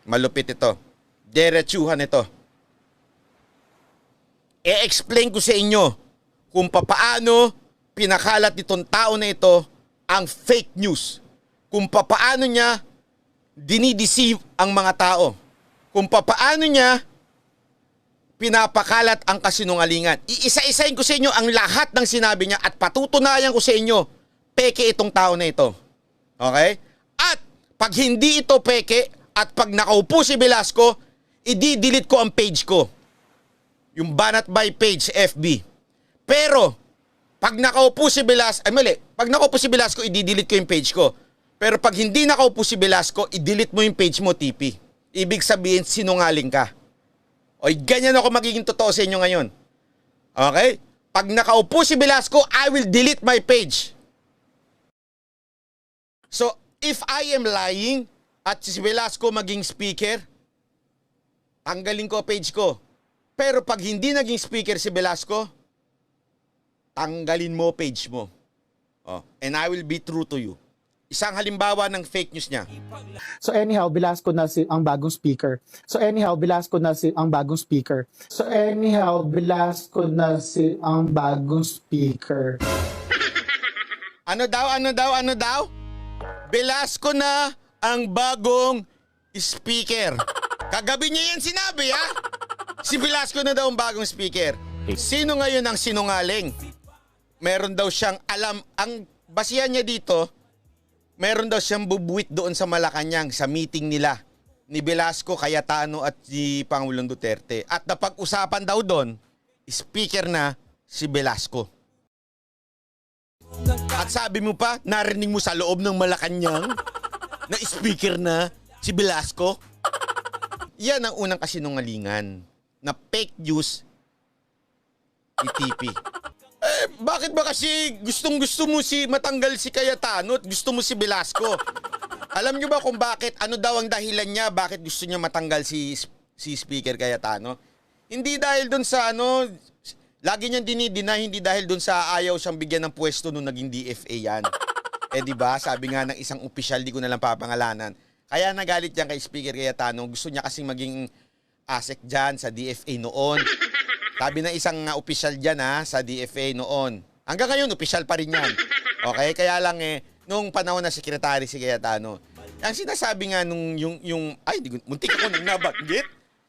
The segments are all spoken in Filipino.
Malupit ito. Diretsuhan ito. E-explain ko sa inyo kung papaano pinakalat nitong tao na ito ang fake news. Kung papaano niya dinideceive ang mga tao. Kung papaano niya pinapakalat ang kasinungalingan. Iisa-isahin ko sa inyo ang lahat ng sinabi niya at patutunayan ko sa inyo, peke itong tao na ito. Okay? At pag hindi ito peke at pag nakaupo si Velasco, i-delete ko ang page ko. Yung Banat by page, FB. Pero, pag nakaupo si Velasco, pag nakaupo si Velasco, i-delete ko yung page ko. Pero pag hindi nakaupo si Velasco, i-delete mo yung page mo, TP. Ibig sabihin, sinungaling ka. O, ganyan ako magiging totoo sa inyo ngayon. Okay? Pag nakaupo si Velasco, I will delete my page. So, if I am lying at si Velasco maging speaker, tanggalin ko page ko. Pero pag hindi naging speaker si Velasco, tanggalin mo page mo. Oh, and I will be true to you. Isang halimbawa ng fake news niya. So anyhow, Velasco na ang bagong speaker. So anyhow, Velasco na ang bagong speaker. So anyhow, Velasco na ang bagong speaker. Ano daw? Velasco na ang bagong speaker. Kagabi niya yan sinabi, ha? Si Velasco na daw ang bagong speaker. Sino ngayon ang sinungaling? Meron daw siyang alam. Ang basihan niya dito, meron daw siyang bubuwit doon sa Malacanang sa meeting nila ni Velasco, Cayetano at si Pangulong Duterte. At napag-usapan daw doon, speaker na si Velasco. At sabi mo pa, narinig mo sa loob ng Malacanang na speaker na si Velasco? Yan ang unang kasinungalingan na fake news ni TP. Bakit ba kasi gustong-gusto mo matanggal si Cayetano at gusto mo si Velasco? Alam nyo ba kung bakit? Ano daw ang dahilan niya? Bakit gusto niya matanggal si Speaker Cayetano? Hindi dahil doon sa lagi niyang dinideny, hindi dahil doon sa ayaw siyang bigyan ng pwesto nung naging DFA yan. Diba? Sabi nga ng isang opisyal, di ko na lang papangalanan. Kaya nagalit yan kay Speaker Cayetano. Gusto niya kasing maging ASEC dyan sa DFA noon. Sabi ng isang opisyal dyan sa DFA noon. Hanggang ngayon, opisyal pa rin yan. Okay? Kaya lang nung panahon na sekretary si Cayetano, ang sinasabi nga muntik ako nang nabanggit.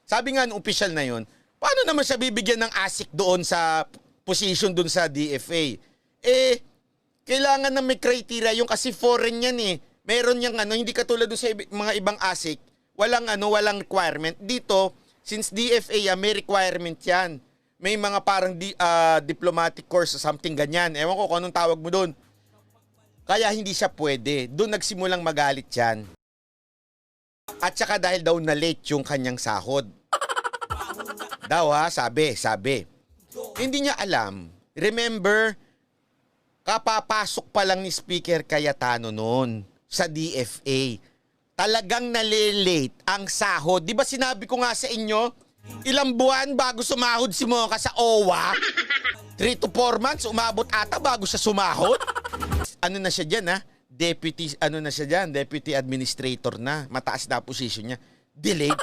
Sabi nga nung opisyal na yun, paano naman siya bibigyan ng ASEC doon sa position doon sa DFA? Kailangan na may criteria yung kasi foreign yan Meron yang hindi katulad doon sa mga ibang ASEC, walang requirement. Dito, since DFA may requirement yan. May mga parang diplomatic course or something ganyan. Ewan ko kung anong tawag mo doon. Kaya hindi siya pwede. Doon nagsimulang magalit yan. At saka dahil daw na late yung kanyang sahod. Sabi. Hindi niya alam. Remember, kapapasok pa lang ni Speaker Cayetano noon sa DFA. Talagang nalilate ang sahod. Di ba sinabi ko nga sa inyo, ilang buwan bago sumahod si Mocha sa OWA? 3 to 4 months, umabot ata bago siya sumahod. Ano na siya dyan Deputy Administrator na. Mataas na position niya. Delayed.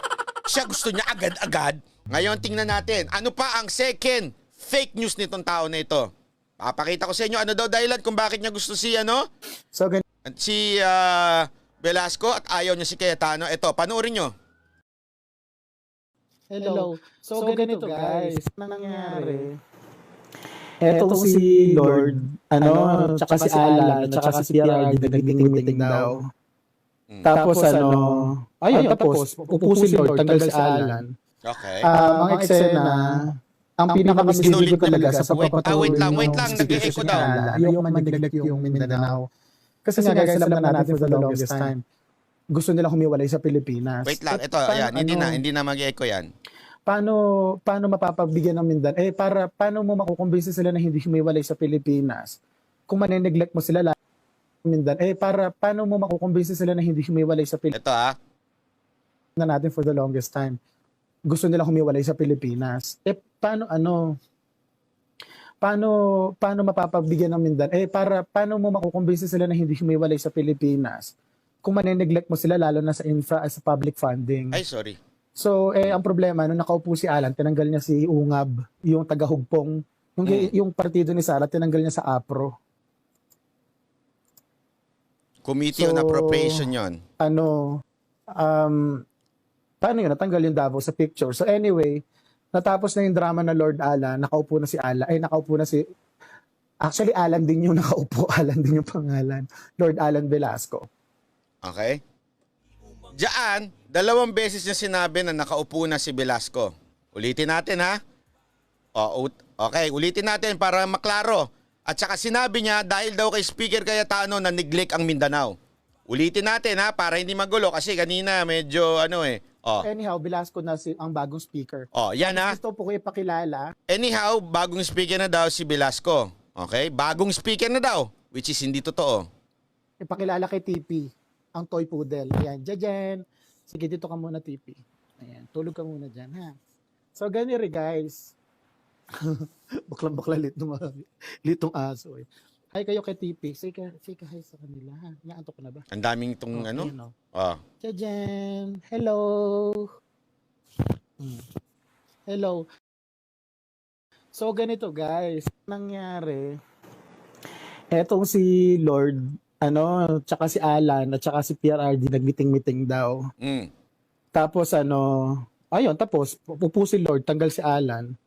Siya gusto niya agad-agad. Ngayon, tingnan natin. Ano pa ang second fake news nitong tao na ito? Papakita ko sa inyo ano daw dahilan kung bakit niya gusto si Velasco at ayaw niya si Cayetano. Ito, panoorin nyo. Hello. So ganito guys, nangyari. Eto si Lord, tsaka si Alan, tsaka si PRD nag-meeting daw. Tapos tapos upo si Lord, tanggal si Alan. Okay. Ang eksena, ang pinaka-misleading ko talaga sa pagpapatuloy wait lang, nag-e-echo daw. Yung maniglag yung Mindanao. Kasi nga guys, alam na natin for the longest time. Gusto nila humiwalay sa Pilipinas. Wait lang, ito, hindi na mag-echo yan. Paano mapapagbigyan ng Mindanao? Paano mo makukumbinsi sila na hindi humiwalay sa Pilipinas? Kung maneneglect mo sila lang Mindanao, paano mo makukumbinsi sila na hindi humiwalay sa Pilipinas? Ito na natin for the longest time. Gusto nila humiwalay sa Pilipinas. Paano mapapagbigyan ng Mindanao? Paano mo makukumbinsi sila na hindi humiwalay sa Pilipinas? kung maneneglect mo sila lalo na sa infra as public funding. Ay, sorry. So, ang problema, nung nakaupo si Alan, tinanggal niya si Ungab, yung taga-hugpong. Yung partido ni Sara, tinanggal niya sa APRO. Committee on Appropriation yon. Paano yun? Natanggal yung Davao sa picture. So anyway, natapos na yung drama na Lord Alan, nakaupo na si Alan. Actually, Alan din yung nakaupo. Alan din yung pangalan. Lord Alan Velasco. Okay. Diyan, 2 beses niya sinabi na nakaupo na si Velasco. Ulitin natin ha. Okay, ulitin natin para maklaro. At saka sinabi niya dahil daw kay Speaker Cayetano na neglect ang Mindanao. Ulitin natin ha para hindi magulo kasi kanina medyo Anyhow, Velasco na ang bagong speaker. Yan ha. Gusto po ko ipakilala. Anyhow, bagong speaker na daw si Velasco. Okay? Bagong speaker na daw, which is hindi totoo. Ipakilala kay TP, ang toy poodle. Ayan, Jajan. Sige, dito ka muna, TP. Ayan, tulog ka muna dyan, ha? So, ganyan guys. Baklang-bakla litong aso, eh. Hi kayo kay TP. Say ka hi sa kanila, ha? Naantok ko na ba? Ang daming itong Jajan. Hello. Hello. So, ganito guys. Nangyari, etong si Lord, tsaka si Alan, at tsaka si PRRD, nag-meeting-meeting daw. Tapos ayun, tapos, upo si Lord, tanggal si Alan.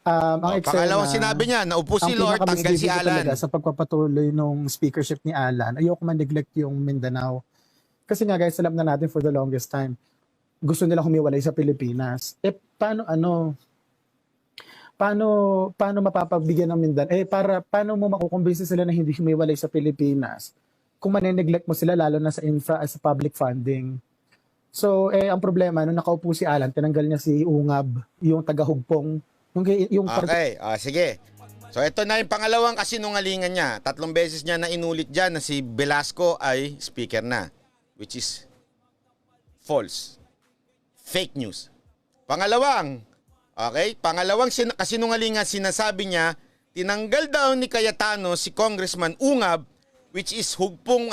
Pangalawang sinabi niya, naupo si Lord, tanggal si Alan. Sa pagpapatuloy ng speakership ni Alan, ayoko man neglect yung Mindanao. Kasi nga guys, alam na natin for the longest time, gusto nila humiwalay sa Pilipinas. Paano mapapagbigyan ng Mindanao? Paano mo makukumbinsi sila na hindi humiwalay sa Pilipinas kung maneneglect mo sila lalo na sa infra as public funding? So, ang problema, nung nakaupo si Alan, tinanggal niya si Ungab, yung taga-hugpong. Okay, sige. So, ito na yung pangalawang kasinungalingan niya. 3 beses niya na inulit dyan na si Velasco ay speaker na, which is false. Fake news. Pangalawang kasinungalingan, sinasabi niya, tinanggal daw ni Cayetano si Congressman Ungab, which is hugpong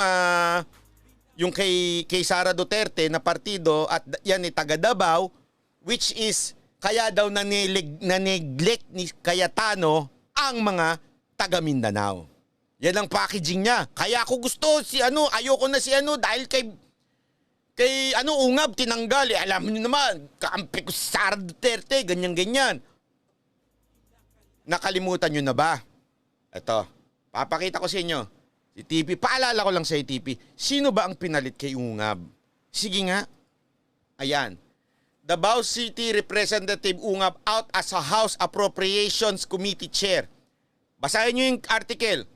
yung kay Sara Duterte na partido at yan ni taga Davao, which is kaya daw na-neglect ni Cayetano ang mga taga Mindanao. Yan ang packaging niya. Kaya ako gusto ayoko na si dahil kay Ungab tinanggal. Alam niyo naman, kaampi ko si Sara Duterte, ganyan-ganyan. Nakalimutan niyo na ba? Ito, papakita ko sa inyo. Si TP, paalala ko lang sa TP, sino ba ang pinalit kay Ungab? Sige nga. Ayan. Davao City Representative Ungab out as a House Appropriations Committee Chair. Basahin niyo yung article.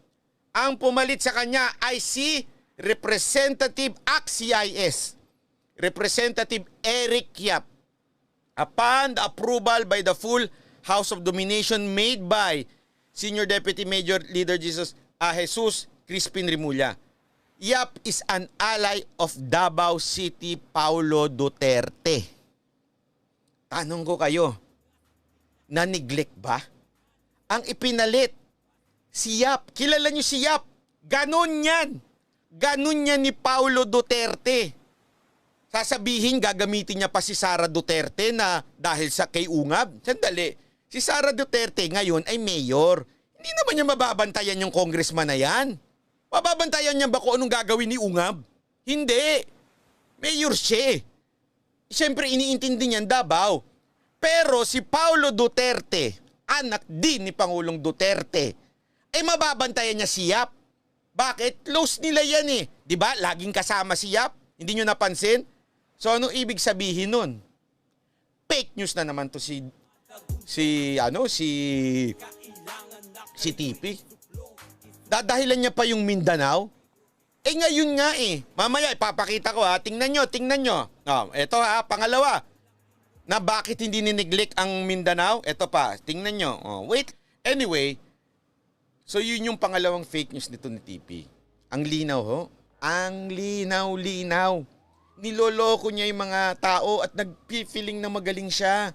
Ang pumalit sa kanya ay si Representative ACT-CIS, Representative Eric Yap. Upon the approval by the full House of Domination made by Senior Deputy Major Leader Jesus Crispin Rimulya. Yap is an ally of Davao City Paulo Duterte. Tanong ko kayo, na-neglect ba? Ang ipinalit, si Yap. Kilala niyo si Yap. Ganon yan. Ganon yan ni Paulo Duterte. Sasabihin, gagamitin niya pa si Sara Duterte na dahil sa kay Ungab. Sandali, si Sara Duterte ngayon ay mayor. Hindi naman niya mababantayan yung congressman na yan. Mababantayan niya ba kung anong gagawin ni Ungab? Hindi. Mayor siya. Siyempre, iniintindi niyan Davao. Pero si Paulo Duterte, anak din ni Pangulong Duterte, ay mababantayan niya si Yap. Bakit? Close nila yan eh. Diba? Laging kasama si Yap. Hindi nyo napansin? So, anong ibig sabihin nun? Fake news na naman to si TP. Dadahilan niya pa yung Mindanao? Ngayon nga eh. Mamaya ipapakita ko ha. Tingnan nyo. Ito ha, pangalawa. Na bakit hindi nineglect ang Mindanao? Ito pa, tingnan nyo. Wait. Anyway, so yun yung pangalawang fake news nito ni TP. Ang linaw ho. Ang linaw-linaw. Niloloko niya yung mga tao at nag-feeling na magaling siya.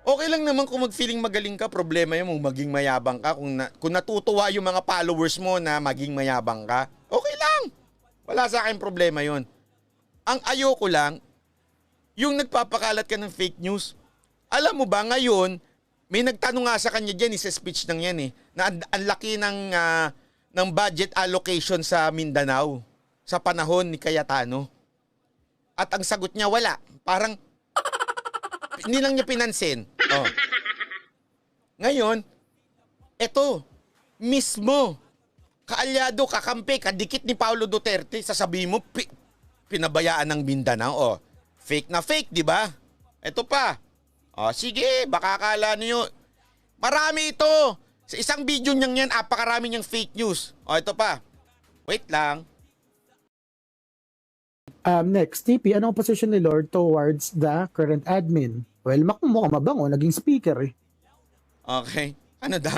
Okay lang naman kung mag-feeling magaling ka. Problema yun kung maging mayabang ka. Kung natutuwa yung mga followers mo na maging mayabang ka. Okay lang. Wala sa akin problema yon. Ang ayoko lang, yung nagpapakalat ka ng fake news. Alam mo ba, ngayon, may nagtanong nga sa kanya dyan, sa speech nang yan na ang laki ng budget allocation sa Mindanao sa panahon ni Cayetano. At ang sagot niya, wala. Parang, hindi lang niya pinansin. Oh. Ngayon, eto, mismo, kaalyado, kakampi, kadikit ni Paulo Duterte, sasabihin mo, pinabayaan ng Mindanao. Oh, fake na fake, di ba? Ito pa. Oh, sige, baka akala niyo. Marami ito. Sa isang video niyang yan, apakarami niyang fake news. Oh, ito pa. Wait lang. Next, TP, anong position ni Lord towards the current admin? Well, mukhang mabango, naging speaker eh. Okay. Ano daw?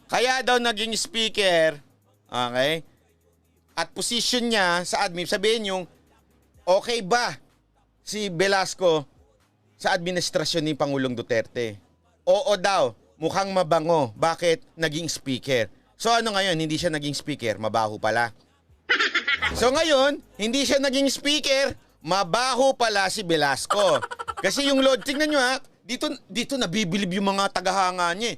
Kaya daw naging speaker, okay? At position niya sa admin, sabihin yung, okay ba si Velasco sa administrasyon ni Pangulong Duterte? Oo daw, mukhang mabango. Bakit naging speaker? So ano ngayon, hindi siya naging speaker, mabaho pala. So ngayon, hindi siya naging speaker, mabaho pala si Velasco. Kasi yung Lord, tingnan nyo dito nabibilib yung mga tagahanga niya.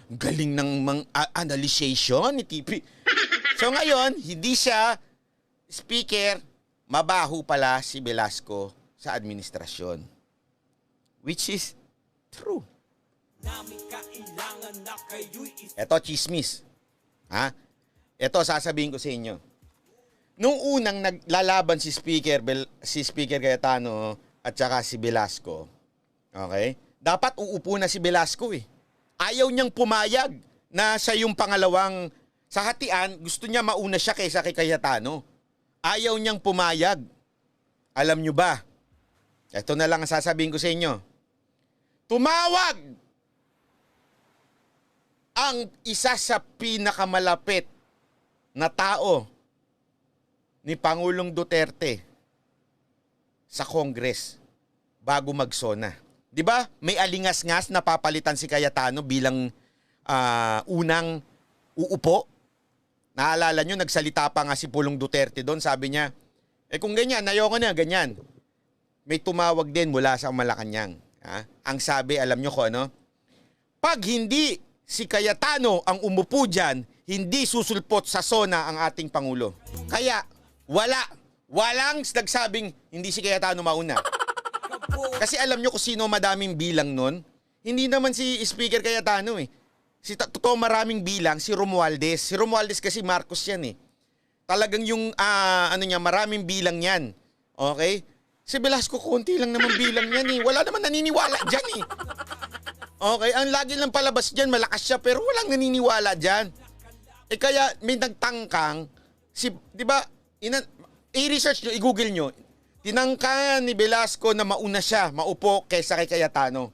Galing ng analyzation ni TP. So ngayon, hindi siya speaker, mabaho pala si Velasco sa administrasyon. Which is true. Eto, chismis. Eto, sasabihin ko sa inyo. Nung unang naglalaban si Speaker Cayetano at saka si Velasco, okay? Dapat uupo na si Velasco eh. Ayaw niyang pumayag na siya yung pangalawang sa hatian, gusto niya mauna siya kaysa kay Cayetano. Ayaw niyang pumayag. Alam niyo ba? Ito na lang ang sasabihin ko sa inyo. Tumawag ang isa sa pinakamalapit na tao ni Pangulong Duterte sa Congress bago magsona. 'Di ba? May alingas-ngas na papalitan si Cayetano bilang unang uupo. Naalala nyo, nagsalita pa nga si Pulong Duterte doon. Sabi niya, kung ganyan, ayoko na, ganyan. May tumawag din mula sa Malacanang. Ang sabi, alam nyo ko ano? Pag hindi si Cayetano ang umupo dyan, hindi susulpot sa sona ang ating Pangulo. Kaya, walang nagsabing hindi si Cayetano mauna. Kasi alam nyo kung sino madaming bilang nun? Hindi naman si Speaker Cayetano eh. Totoo maraming bilang, si Romualdez. Si Romualdez kasi Marcos yan eh. Talagang yung maraming bilang yan. Okay? Si Velasco konti lang naman bilang yan eh. Wala naman naniniwala dyan eh. Okay? Ang lagi lang palabas dyan, malakas siya pero walang naniniwala dyan. Kaya may nagtangkang, di ba, i-research nyo, i-google nyo, tinangka ni Velasco na mauna siya, maupo kaysa kay Cayetano.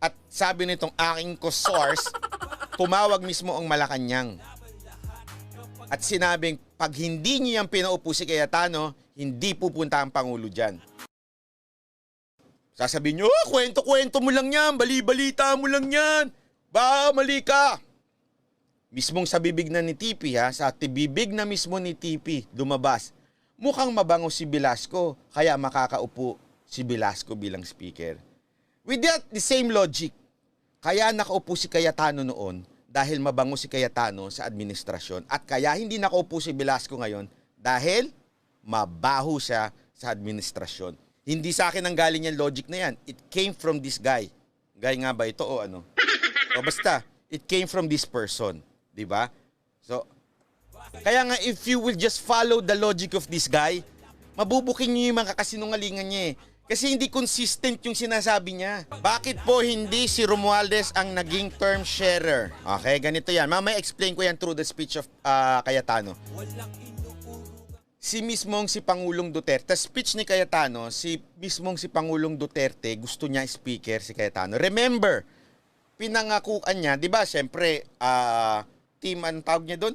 At sabi nitong aking source, tumawag mismo ang Malacanang. At sinabing, pag hindi niyo yan pinaupo si Cayetano, hindi pupunta ang Pangulo dyan. Sasabihin nyo, kwento-kwento mo lang yan, bali-balita mo lang yan, mali ka. Mismong sa bibig na ni TP sa bibig na mismo ni TP lumabas, mukhang mabango si Velasco, kaya makakaupo si Velasco bilang speaker. With that, the same logic, kaya nakaupo si Cayetano noon dahil mabango si Cayetano sa administrasyon at kaya hindi nakaupo si Velasco ngayon dahil mabaho siya sa administrasyon. Hindi sa akin ang galing yung logic na yan. It came from this guy. Guy nga ba ito o ano? O basta, it came from this person. Diba? So, kaya nga if you will just follow the logic of this guy, mabubuking nyo yung mga kasinungalingan niya eh. Kasi hindi consistent yung sinasabi niya. Bakit po hindi si Romualdez ang naging term sharer? Okay, ganito yan. Mamaya explain ko yan through the speech of Cayetano. Si Pangulong Duterte, speech ni Cayetano, si Pangulong Duterte, gusto niya speaker si Cayetano. Remember, pinangakuan niya, di ba, siyempre, team, ang tawag niya doon,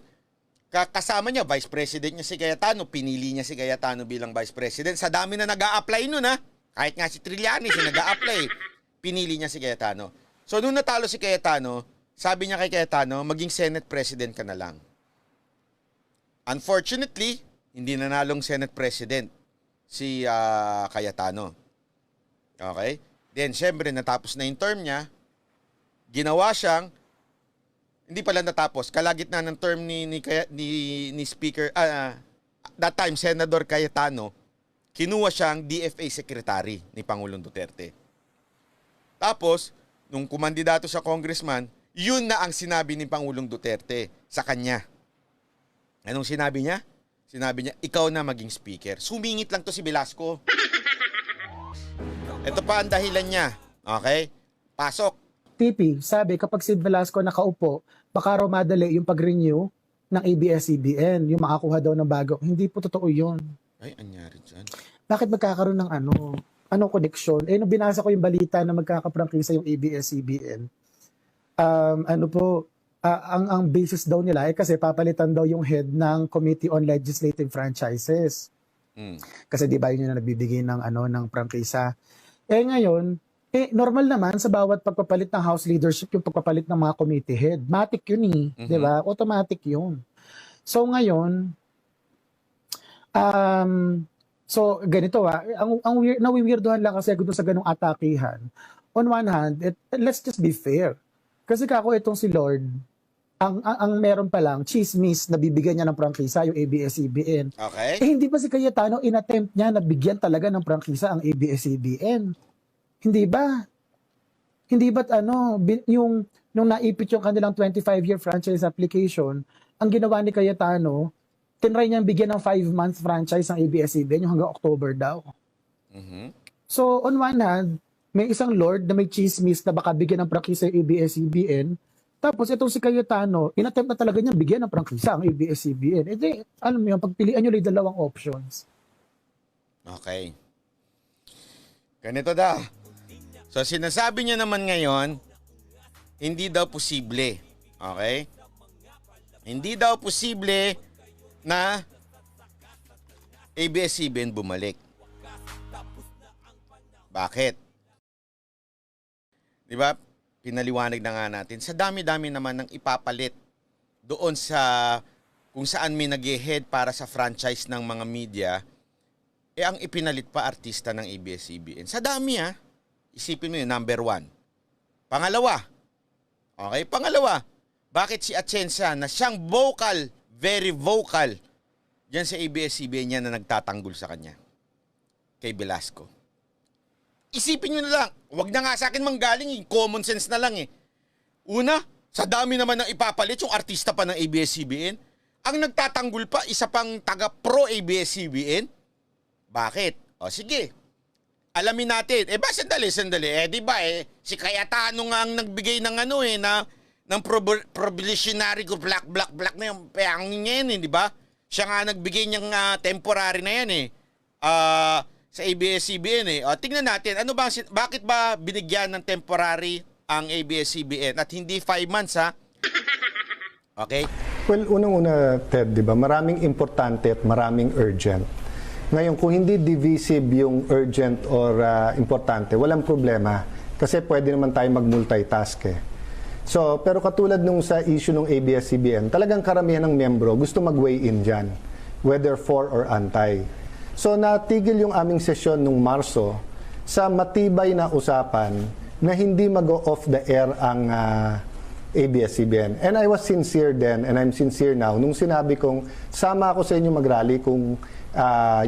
kasama niya, Vice President niya si Cayetano, pinili niya si Cayetano bilang Vice President. Sa dami na nag-a-apply nun kahit nga si Trillanes, nag-a-apply, pinili niya si Cayetano. So nung natalo si Cayetano, sabi niya kay Cayetano, maging Senate President ka na lang. Unfortunately, hindi nanalong Senate President si Cayetano. Okay? Then, syempre, natapos na yung term niya. Ginawa siyang, hindi pala natapos, kalagitnaan ng term ni Speaker, that time, Senador Cayetano, kinuha siyang DFA Secretary ni Pangulong Duterte. Tapos, nung kumandidato sa congressman, yun na ang sinabi ni Pangulong Duterte sa kanya. Anong sinabi niya? Sinabi niya, ikaw na maging speaker. Sumingit lang to si Velasco. Ito pa ang dahilan niya. Okay? Pasok. TP, sabi kapag si Velasco nakaupo, baka raw madali yung pag-renew ng ABS-CBN, yung makakuha daw ng bago. Hindi po totoo yun. Ay, anyari dyan. Bakit magkakaroon ng ano connection? Nung binasa ko yung balita na magkakaprangkisa yung ABS-CBN, ang basis daw nila kasi papalitan daw yung head ng Committee on Legislative Franchises. Kasi di ba yun yung nagbibigay ng prangkisa. Ngayon, normal naman sa bawat pagpapalit ng House leadership yung pagpapalit ng mga committee head. Matic yun di ba? Automatic yun. So ngayon, so ganito ang nawiwirdohan lang kasi ako sa ganung atakihan. On one hand, let's just be fair. Kasi kako itong si Lord, ang meron pa lang, chismis na bibigyan niya ng prangkisa, yung ABS-CBN. Okay. Hindi pa si Cayetano, inattempt niya na bigyan talaga ng prangkisa ang ABS-CBN. Hindi ba? Hindi ba't nung naipit yung kanilang 25-year franchise application, ang ginawa ni Cayetano, tinry niyang bigyan ng 5-month franchise ang ABS-CBN, yung hanggang October daw. So, on one hand, may isang Lord na may chismis na baka bigyan ng prangkisa yung ABS-CBN. Tapos itong si Cayetano, inattempt na talaga niyang bigyan ng prangkisa ang ABS-CBN. Alam mo yun, pagpilian niyo yung dalawang options. Okay. Ganito daw. So sinasabi niya naman ngayon, hindi daw posible. Okay? Hindi daw posible na ABS-CBN bumalik. Bakit? Di ba? Pinaliwanag na nga natin. Sa dami-dami naman ng ipapalit doon sa kung saan may nag-head para sa franchise ng mga media, ang ipinalit pa artista ng ABS-CBN. Sa dami isipin mo yun, number 1. Pangalawa, bakit si Atienza na siyang vocal, very vocal, dyan sa ABS-CBN niya na nagtatanggol sa kanya? Kay Velasco. Isipin nyo na lang, wag na nga sa akin manggaling, common sense na lang Una, sa dami naman ng ipapalit, yung artista pa ng ABS-CBN, ang nagtatanggol pa, isa pang taga-pro ABS-CBN. Bakit? O sige, alamin natin. Sandali. Di ba si Cayetano nga ang nagbigay ng ng probationary ko, black na yung payangin niya di ba? Siya nga nagbigay niyang temporary na yan sa ABS-CBN O, tingnan natin, bakit ba binigyan ng temporary ang ABS-CBN at hindi 5 months Okay? Well, unang-una, Ted, di ba? Maraming importante at maraming urgent. Ngayon, kung hindi divisive yung urgent or importante, walang problema. Kasi pwede naman tayo mag-multitask So, pero katulad nung sa issue ng ABS-CBN, talagang karamihan ng membro gusto mag-weigh in dyan, whether for or anti. So, natigil yung aming sesyon nung Marso sa matibay na usapan na hindi mag-off the air ang ABS-CBN. And I was sincere then, and I'm sincere now, nung sinabi kong sama ako sa inyo mag-rally kung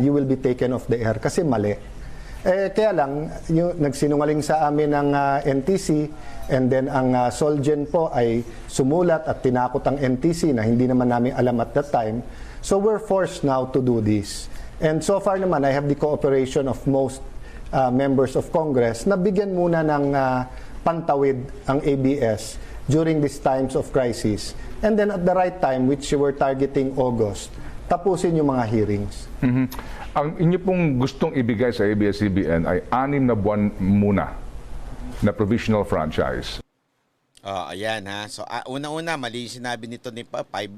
you will be taken off the air kasi mali. Kaya lang, yung nagsinungaling sa amin ng NTC and then ang Solgen po ay sumulat at tinakot ang NTC na hindi naman namin alam at that time. So we're forced now to do this. And so far naman, I have the cooperation of most members of Congress na bigyan muna ng pantawid ang ABS during these times of crisis. And then at the right time, which we're targeting August, tapusin yung mga hearings. Ang inyo pong gustong ibigay sa ABS-CBN ay 6 na buwan muna na provisional franchise. Ayan So, una-una, mali sinabi nito ni Pa, 5.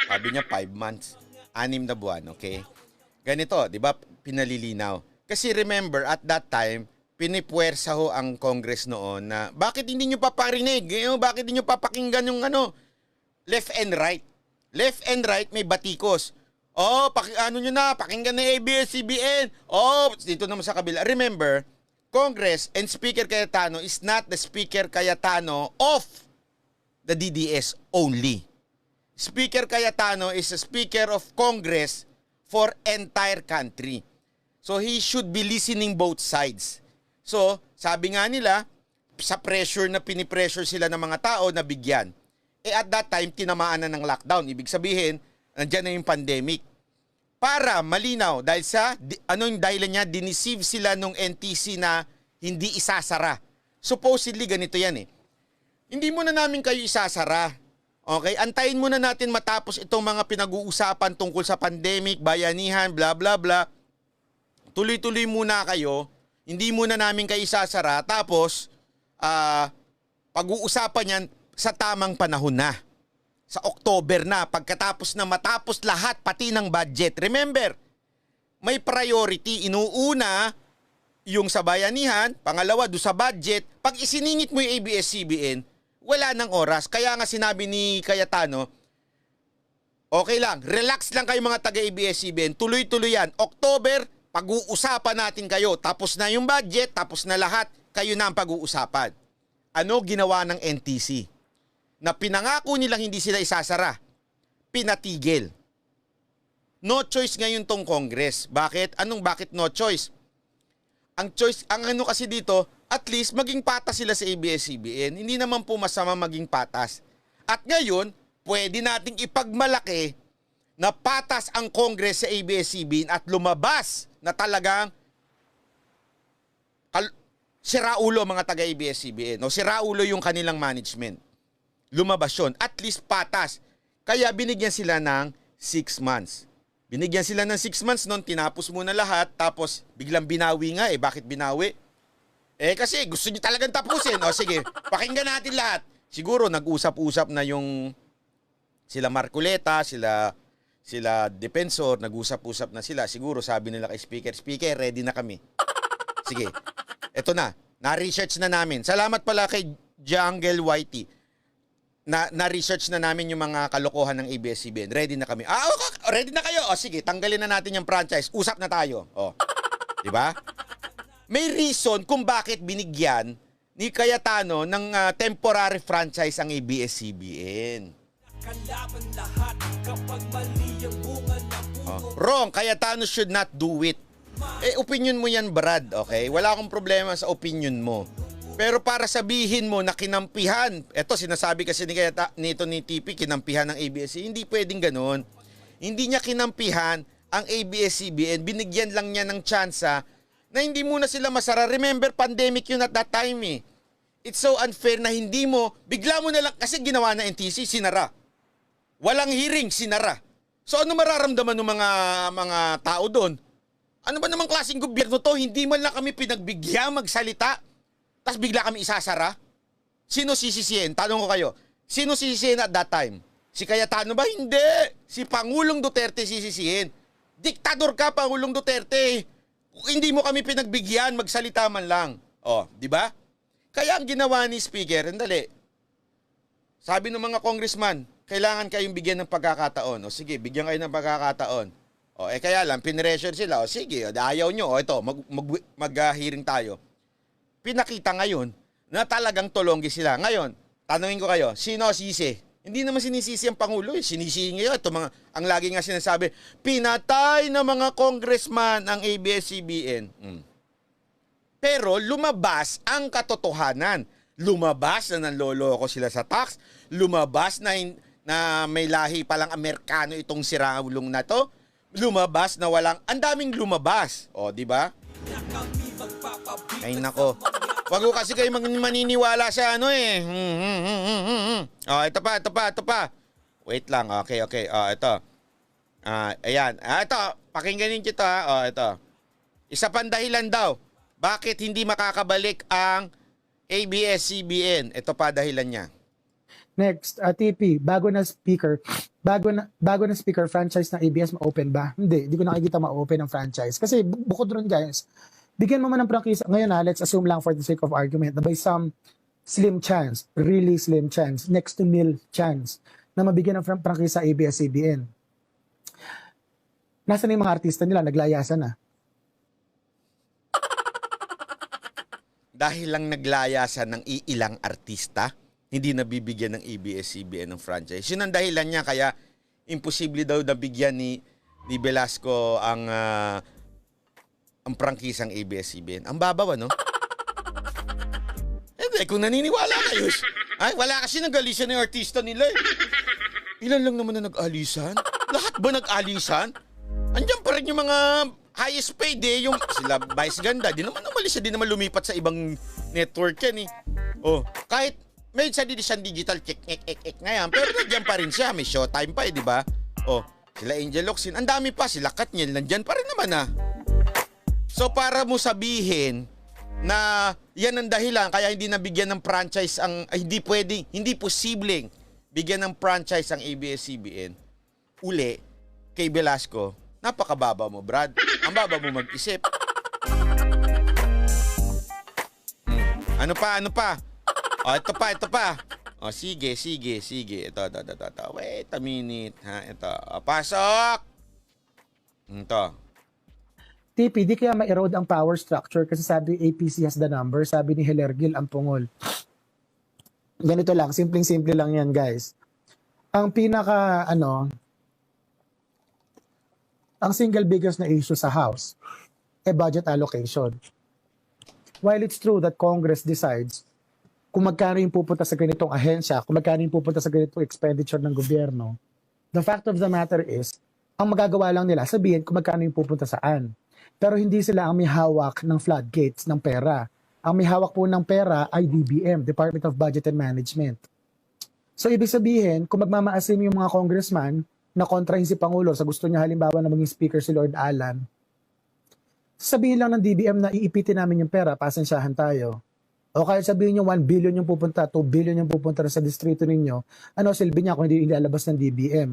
Sabi niya 5 months. 6 na buwan, okay? Ganito, di ba, pinalilinaw. Kasi remember, at that time, pinipuwersa ho ang Congress noon na bakit hindi nyo paparinig? Bakit hindi nyo papakinggan yung left and right? Left and right may batikos. Oh, ano nyo na, pakinggan na ABS-CBN. Oh, dito naman sa kabila. Remember, Congress and Speaker Cayetano is not the Speaker Cayetano of the DDS only. Speaker Cayetano is a Speaker of Congress for entire country. So he should be listening both sides. So, sabi nga nila, sa pressure na pinipressure sila ng mga tao na bigyan. At that time, tinamaan na ng lockdown. Ibig sabihin, nandiyan na yung pandemic. Para malinaw, dahil sa, yung dahilan niya, diniceive sila nung NTC na hindi isasara. Supposedly, ganito yan eh. Hindi muna namin kayo isasara. Okay? Antayin muna natin matapos itong mga pinag-uusapan tungkol sa pandemic, bayanihan, bla bla bla. Tuloy-tuloy muna kayo. Hindi muna namin kayo isasara. Tapos, pag-uusapan yan sa tamang panahon na. Sa October na, pagkatapos na matapos lahat, pati ng budget. Remember, may priority. Inuuna yung sa bayanihan, pangalawa do sa budget. Pag isiningit mo yung ABS-CBN, wala nang oras. Kaya nga sinabi ni Cayetano, okay lang, relax lang kayo mga taga-ABS-CBN, tuloy-tuloy yan. October, pag-uusapan natin kayo. Tapos na yung budget, tapos na lahat, kayo na ang pag-uusapan. Ano ginawa ng NTC? Na pinangako nilang hindi sila isasara. Pinatigil. No choice ngayon tong Congress. Bakit? Bakit no choice? Ang choice, ang ano kasi dito, at least maging patas sila sa ABS-CBN. Hindi naman po masama maging patas. At ngayon, pwede nating ipagmalaki na patas ang Congress sa ABS-CBN at lumabas na talagang siraulo mga taga-ABS-CBN. No? Siraulo yung kanilang management. Lumabas yun. At least patas. Kaya binigyan sila ng 6 months. Binigyan sila ng 6 months noon, tinapos muna lahat, tapos biglang binawi nga eh. Bakit binawi? Kasi gusto niyo talagang tapusin. O sige, pakinggan natin lahat. Siguro nag-usap-usap na yung sila Marcoleta, sila Defensor, nag-usap-usap na sila. Siguro sabi nila kay Speaker, ready na kami. Sige, eto na. Na-research na namin. Salamat pala kay Jungle Whitey. Na-research na namin yung mga kalokohan ng ABS-CBN. Ready na kami. Ready na kayo. O sige, tanggalin na natin yung franchise. Usap na tayo. O, di ba? May reason kung bakit binigyan ni Cayetano ng temporary franchise ang ABS-CBN. Wrong. Cayetano should not do it. Opinion mo yan, Brad. Okay? Wala akong problema sa opinion mo. Pero para sabihin mo na kinampihan, eto sinasabi kasi ni TP, kinampihan ng ABS-CBN, hindi pwedeng ganun. Hindi niya kinampihan ang ABS-CBN, binigyan lang niya ng tsansa na hindi muna sila masara. Remember, pandemic yun at that time eh. It's so unfair na hindi mo, bigla mo na lang, kasi ginawa na NTC, sinara. Walang hearing, sinara. So ano mararamdaman ng mga tao doon? Ano ba namang klaseng gobyerno to? Hindi man lang kami pinagbigyan magsalita. Tapos bigla kami isasara? Sino sisisihin? Tanong ko kayo. Sino sisisihin at that time? Si Cayetano ba? Hindi. Si Pangulong Duterte sisisihin. Diktador ka, Pangulong Duterte. Hindi mo kami pinagbigyan, magsalita man lang. O, di ba? Kaya ang ginawa ni Speaker, andali. Sabi ng mga congressman, kailangan kayong bigyan ng pagkakataon. O sige, bigyan kayo ng pagkakataon. O, kaya lang, pinressure sila. O sige, ayaw nyo. O ito, mag-hearing tayo. Pinakita ngayon na talagang tulonggi sila. Ngayon, tanungin ko kayo, sino sisi? Hindi naman sinisisi ang Pangulo. Sinisi ngayon. Ito ang lagi nga sinasabi, pinatay na mga congressman ang ABS-CBN. Pero lumabas ang katotohanan. Lumabas na nanloloko sila sa tax. Lumabas na may lahi palang Amerikano itong siraulong na to. Lumabas na walang, ang daming lumabas. O, di ba? Ay nako. Wag ko kasi kayo maniniwala sa ano eh. Ito pa. Wait lang. Okay. Ito. Ayan. Ito. Pakingganin kita. Ito. Isa pang dahilan daw. Bakit hindi makakabalik ang ABS-CBN? Ito pa dahilan niya. Next, TP, bago na speaker franchise ng ABS ma-open ba? Hindi ko nakikita ma-open ang franchise. Kasi bukod ron guys, bigyan mo man ng prangkisa. Ngayon let's assume lang for the sake of argument na by some slim chance, really slim chance, next to nil chance, na mabigyan ng prangkisa sa ABS-CBN. Nasaan na yung mga artista nila? Naglayasan na. Dahil lang naglayasan ng iilang artista, hindi nabibigyan ng ABS-CBN ng franchise. Yun ang dahilan niya, kaya imposible daw nabigyan ni Velasco ang prangkisang ABS-CBN. Ang babaw, ano? Kung naniniwala kayo, ay, wala kasi nag-alisan ng artista nila eh. Ilan lang naman na nag-alisan? Lahat ba nag-alisan? Andiyan pa rin yung mga highest paid eh, yung sila Vice Ganda, di naman umalis, di naman lumipat sa ibang network yan eh. Oh, kahit may sa digital check ngayon, pero nandiyan pa rin siya, may showtime pa eh, di ba? Oh, sila Angel Locsin, ang dami pa, sila Katniel, nandiyan pa rin naman ah. So para mo sabihin na yan ang dahilan kaya hindi nabigyan ng franchise ang hindi pwedeng, hindi posibleng bigyan ng franchise ang ABS-CBN uli kay Velasco, napakababa mo, Brad. Ang baba mo mag-isip. Ano pa? Oh, ito pa. Oh, sige. Ito. Wait a minute, ha. Ito. Oh, pasok. Ito. TP, di kaya ma-erode ang power structure kasi sabi APC has the number, sabi ni Hilergil ang pungol. Ganito lang, simpleng-simple lang yan, guys. Ang ang single biggest na issue sa House, budget allocation. While it's true that Congress decides kung magkano yung pupunta sa ganitong ahensya, kung magkano yung pupunta sa ganitong expenditure ng gobyerno, the fact of the matter is, ang magagawa lang nila, sabihin kung magkano yung pupunta saan. Pero hindi sila ang may hawak ng floodgates ng pera. Ang may hawak po ng pera ay DBM, Department of Budget and Management. So ibig sabihin, kung magmamaasim yung mga congressman na kontrahin si Pangulo sa gusto niya halimbawa na maging speaker si Lord Alan, sabihin lang ng DBM na iipitin namin yung pera, pasensyahan tayo. O kahit sabihin nyo 1 billion yung pupunta, 2 billion yung pupunta sa distrito ninyo, ano silbi niya kung hindi ilalabas ng DBM?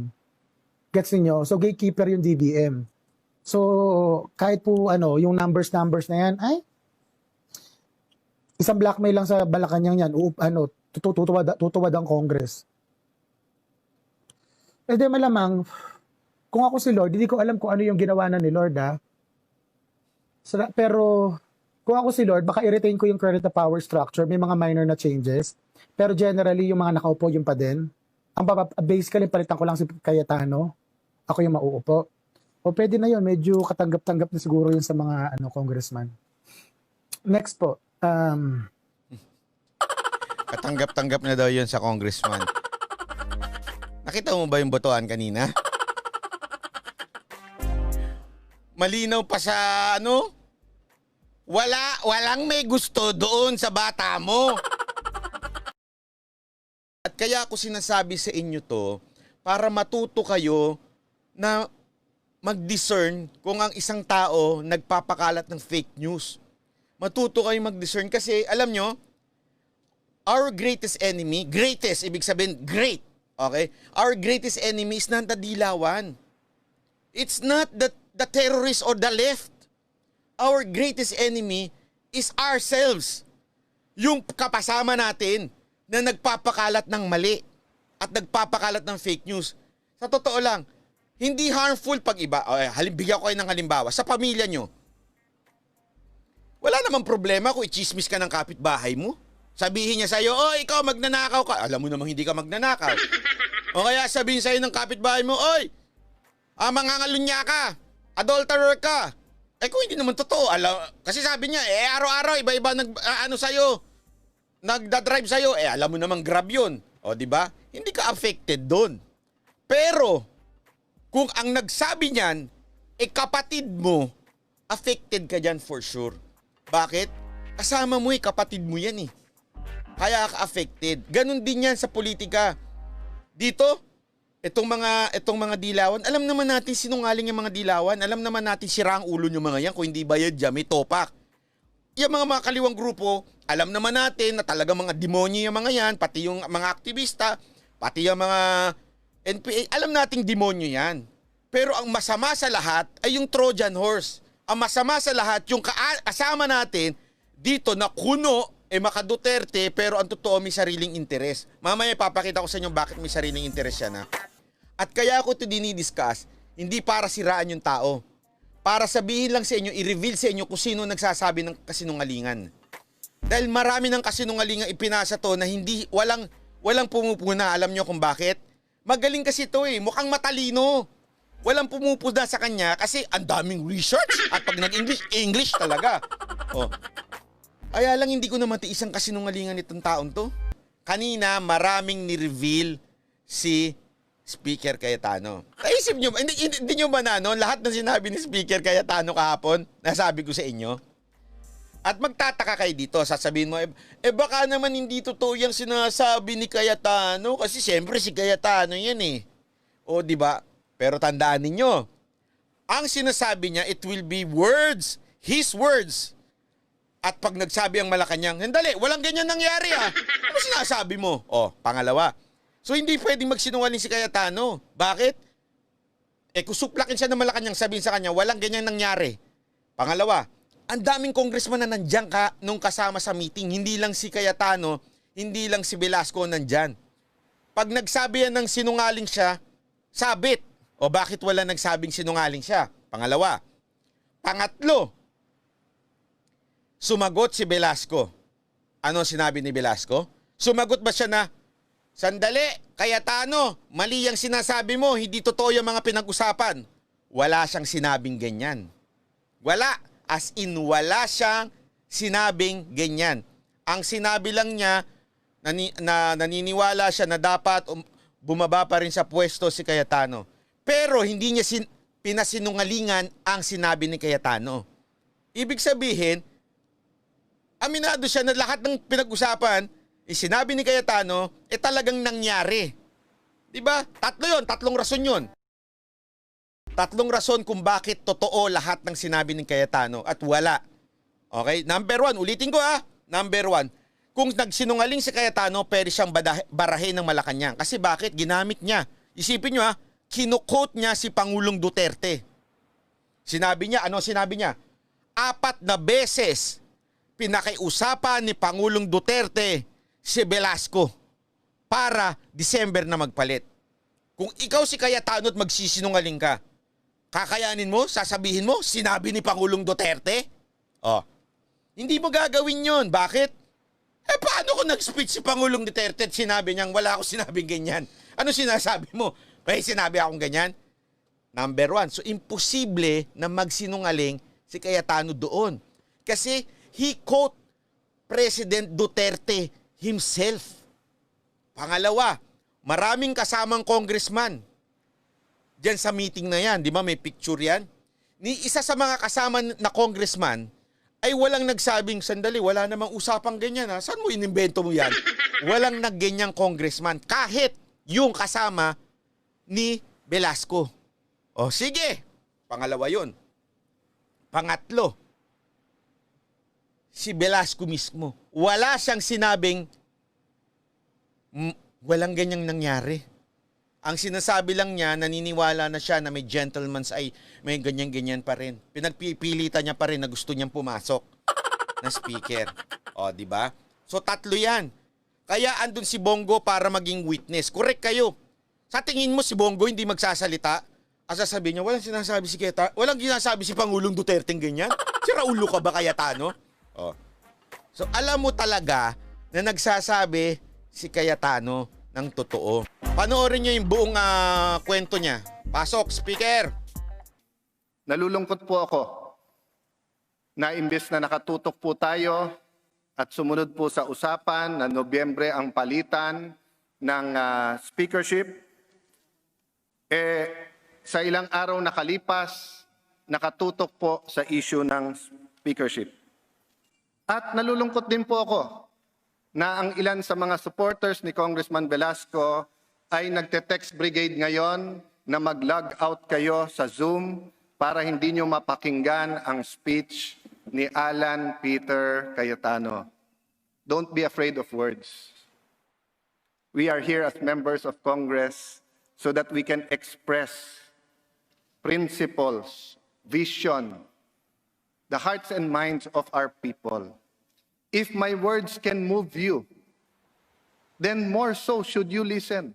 Gets niyo? So gatekeeper yung DBM. So, kahit po yung numbers na yan, ay, isang blackmail lang sa Malacanang yan, tutuwad ang Congress. Eh di malamang, kung ako si Lord, hindi ko alam kung ano yung ginawa na ni Lord pero, kung ako si Lord, baka i-retain ko yung current power structure, may mga minor na changes, pero generally, yung mga nakaupo yung pa din. Basically, palitan ko lang si Cayetano, ako yung mauupo. O pwede na yun, medyo katanggap-tanggap na siguro yun sa mga congressman. Next po. Katanggap-tanggap na daw yun sa congressman. Nakita mo ba yung botohan kanina? Malinaw pa sa walang may gusto doon sa bata mo. At kaya ako sinasabi sa inyo to, para matuto kayo na mag-discern kung ang isang tao nagpapakalat ng fake news. Matuto kayo mag-discern kasi alam nyo, our greatest enemy, greatest, ibig sabihin great, okay? Our greatest enemy is not the dilawan. It's not the terrorists or the left. Our greatest enemy is ourselves. Yung kapasama natin na nagpapakalat ng mali at nagpapakalat ng fake news. Sa totoo lang, hindi harmful pag iba. Bigyan ko kayo ng halimbawa. Sa pamilya nyo, wala namang problema kung i-chismis ka ng kapitbahay mo. Sabihin niya sa'yo, ikaw magnanakaw ka. Alam mo namang hindi ka magnanakaw. O kaya sabihin sa'yo ng kapitbahay mo, mangangalunya ka. Adulterer ka. Kung hindi naman totoo. Kasi sabi niya, araw-araw, iba-iba sa'yo. Nagdadrive sa'yo. Alam mo namang grab yun. O, di ba? Hindi ka affected doon. Pero, kung ang nagsabi niyan, kapatid mo, affected ka dyan for sure. Bakit? Kasama mo kapatid mo yan Kaya ka affected. Ganon din yan sa politika. Dito, itong mga dilawan, alam naman natin sinungaling yung mga dilawan, alam naman natin sira ang ulo yung mga yan, kung hindi bayad dyan, may topak. Yung mga kaliwang grupo, alam naman natin na talaga mga demonyo yung mga yan, pati yung mga aktivista, pati yung mga NPA, alam nating demonyo yan. Pero ang masama sa lahat ay yung Trojan horse. Ang masama sa lahat, yung kasama natin dito na kuno maka-Duterte, pero ang totoo may sariling interes. Mamaya papakita ko sa inyo bakit may sariling interes siya na. At kaya ako ito dinidiscuss, hindi para siraan yung tao. Para sabihin lang sa inyo, i-reveal sa inyo kung sino nagsasabi ng kasinungalingan. Dahil marami ng kasinungalingan ipinasa to na walang pumupuna. Alam nyo kung bakit? Magaling kasi to mukhang matalino. Walang pumupuna sa kanya kasi ang daming research. At pag nag-English, English talaga. Oh. Kaya lang hindi ko na matiis ang kasinungalingan nitong taong to. Kanina, maraming ni-reveal si Speaker Cayetano. Naisip nyo ba? Hindi nyo ba na lahat ng sinabi ni Speaker Cayetano kahapon, nasabi ko sa inyo? At magtataka kayo dito, sasabihin mo, baka naman hindi totoo yung sinasabi ni Cayetano kasi siyempre si Cayetano yan O di ba? Pero tandaan ninyo, ang sinasabi niya, it will be words, his words. At pag nagsabi ang Malacanang, handali, walang ganyan nangyari Ano sinasabi mo? Pangalawa. So hindi pwedeng magsinungaling si Cayetano. Bakit? Kung suplakin siya ng Malacanang, sabihin sa kanya, walang ganyan nangyari. Pangalawa, ang daming congressman na nandyan nung kasama sa meeting. Hindi lang si Cayetano, hindi lang si Velasco nandyan. Pag nagsabi yan ng sinungaling siya, sabit. O bakit wala nagsabing sinungaling siya? Pangalawa. Pangatlo, sumagot si Velasco. Ano sinabi ni Velasco? Sumagot ba siya na, sandali, Cayetano, mali ang sinasabi mo, hindi totoo yung mga pinag-usapan. Wala siyang sinabing ganyan. Wala. As in, wala siyang sinabing ganyan. Ang sinabi lang niya, naniniwala siya na dapat bumaba pa rin sa pwesto si Cayetano. Pero hindi niya pinasinungalingan ang sinabi ni Cayetano. Ibig sabihin, aminado siya na lahat ng pinag-usapan, sinabi ni Cayetano, talagang nangyari. Diba? Tatlong rason yun. Tatlong rason kung bakit totoo lahat ng sinabi ni Cayetano at wala. Okay? Number one, ulitin ko Number one, kung nagsinungaling si Cayetano, pwede siyang barahin ng Malacanang. Kasi bakit? Ginamit niya. Isipin nyo kinukot niya si Pangulong Duterte. Sinabi niya, ano sinabi niya? 4 na beses pinakiusapan ni Pangulong Duterte si Velasco para December na magpalit. Kung ikaw si Cayetano at magsisinungaling ka, kakayanin mo, sasabihin mo, sinabi ni Pangulong Duterte? Hindi mo gagawin yon. Bakit? Paano kung nag-speech si Pangulong Duterte at sinabi niyang wala ako sinabing ganyan? Ano sinasabi mo? May sinabi akong ganyan? Number one, so imposible na magsinungaling si Cayetano doon. Kasi he quote President Duterte himself. Pangalawa, maraming kasamang congressman diyan sa meeting na yan. Di ba may picture yan? Ni isa sa mga kasama na congressman ay walang nagsabing, sandali, wala namang usapang ganyan Saan mo inimbento mo yan? Walang nagganyang congressman. Kahit yung kasama ni Velasco. Sige. Pangalawa yun. Pangatlo, si Velasco mismo. Wala siyang sinabing walang ganyang nangyari. Ang sinasabi lang niya, naniniwala na siya na may gentleman's ay may ganyan-ganyan pa rin. Pinagpipilitan niya pa rin na gusto niyang pumasok na speaker. Di ba? So 3 yan. Kaya andun si Bongo para maging witness. Correct kayo. Sa tingin mo si Bongo hindi magsasalita? Sasabihin niya, walang sinasabi si Cayetano, walang sinasabi si Pangulong Duterte ganyan? Si Raulo ka ba Cayetano? So alam mo talaga na nagsasabi si Cayetano ng totoo. Panoorin niyo yung buong kwento niya. Pasok, speaker. Nalulungkot po ako na imbes na nakatutok po tayo at sumunod po sa usapan na Nobyembre ang palitan ng speakership, sa ilang araw nakalipas, nakatutok po sa issue ng speakership. At nalulungkot din po ako na ang ilan sa mga supporters ni Congressman Velasco ay nagte-text brigade ngayon na mag-log out kayo sa Zoom para hindi nyo mapakinggan ang speech ni Alan Peter Cayetano. Don't be afraid of words. We are here as members of Congress so that we can express principles, vision, the hearts and minds of our people. If my words can move you, then more so should you listen.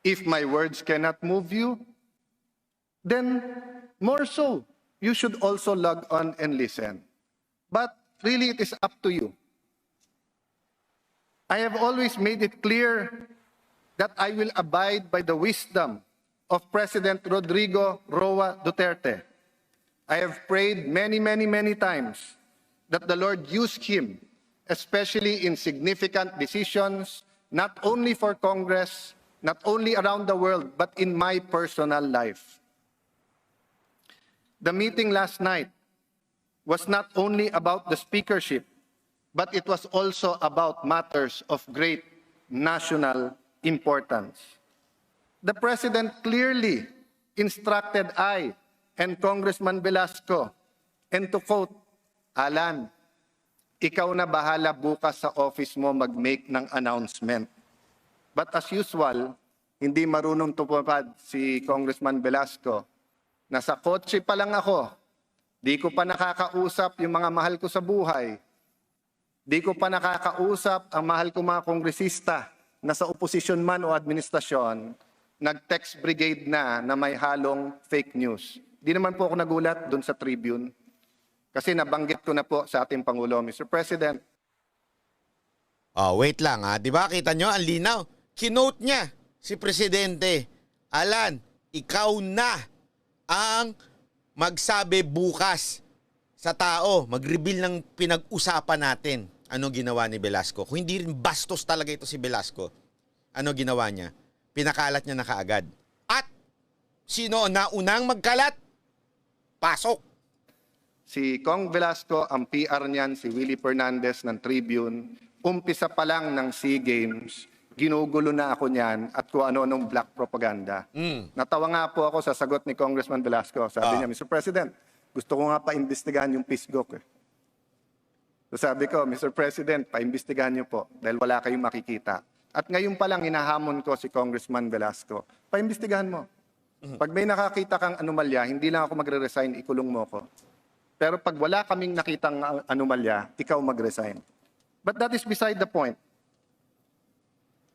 If my words cannot move you, then more so you should also log on and listen. But really, it is up to you. I have always made it clear that I will abide by the wisdom of President Rodrigo Roa Duterte. I have prayed many times that the Lord use him, especially in significant decisions, not only for Congress, not only around the world, but in my personal life. The meeting last night was not only about the speakership, but it was also about matters of great national importance. The President clearly instructed I and Congressman Velasco, and to quote, Alan, ikaw na bahala bukas sa office mo mag-make ng announcement. But as usual, hindi marunong tumupad si Congressman Velasco. Nasa kotse pa lang ako, di ko pa nakakausap yung mga mahal ko sa buhay. Di ko pa nakakausap ang mahal ko mga kongresista na sa oposisyon man o administrasyon, nag-text brigade na may halong fake news. Di naman po ako nagulat doon sa Tribune. Kasi nabanggit ko na po sa ating Pangulo, Mr. President. Wait lang ha. Di ba kita nyo ang linaw? Kinote niya si Presidente. Alan, ikaw na ang magsabi bukas sa tao. Mag-reveal ng pinag-usapan natin. Ano ginawa ni Velasco? Kung hindi rin bastos talaga ito si Velasco, ano ginawa niya? Pinakalat niya na kaagad. At sino na unang magkalat? Pasok. Si Cong Velasco, ang PR niyan, si Willie Fernandez ng Tribune, umpisa pa lang ng SEA Games, ginugulo na ako niyan at kung ano-anong black propaganda. Natawa nga po ako sa sagot ni Congressman Velasco. Sabi niya, Mr. President, gusto ko nga paimbestigahan yung pisgok. So sabi ko, Mr. President, paimbestigahan niyo po dahil wala kayong makikita. At ngayon pa lang hinahamon ko si Congressman Velasco, paimbestigahan mo. Pag may nakakita kang anomalya, hindi lang ako magre-resign, ikulong mo ko. Pero pag wala kaming nakitang anomalya, ikaw mag-resign. But that is beside the point.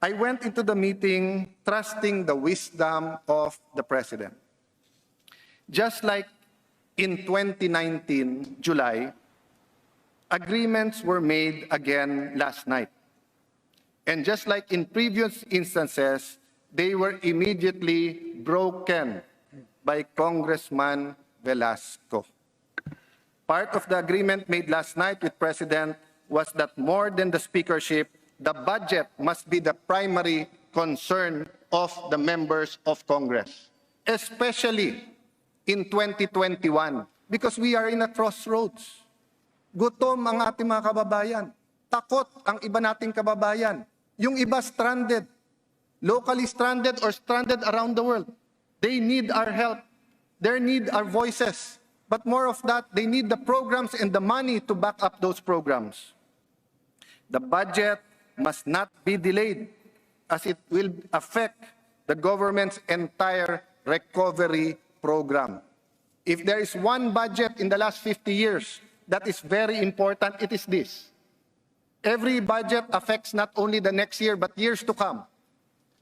I went into the meeting trusting the wisdom of the President. Just like in 2019, July, agreements were made again last night. And just like in previous instances, they were immediately broken by Congressman Velasco. Part of the agreement made last night with President was that more than the speakership, the budget must be the primary concern of the members of Congress, especially in 2021, because we are in a crossroads. Gutom ang ating mga kababayan. Takot ang iba nating kababayan. Yung iba stranded, locally stranded or stranded around the world. They need our help. They need our voices. But more of that, they need the programs and the money to back up those programs. The budget must not be delayed as it will affect the government's entire recovery program. If there is one budget in the last 50 years that is very important, it is this. Every budget affects not only the next year but years to come.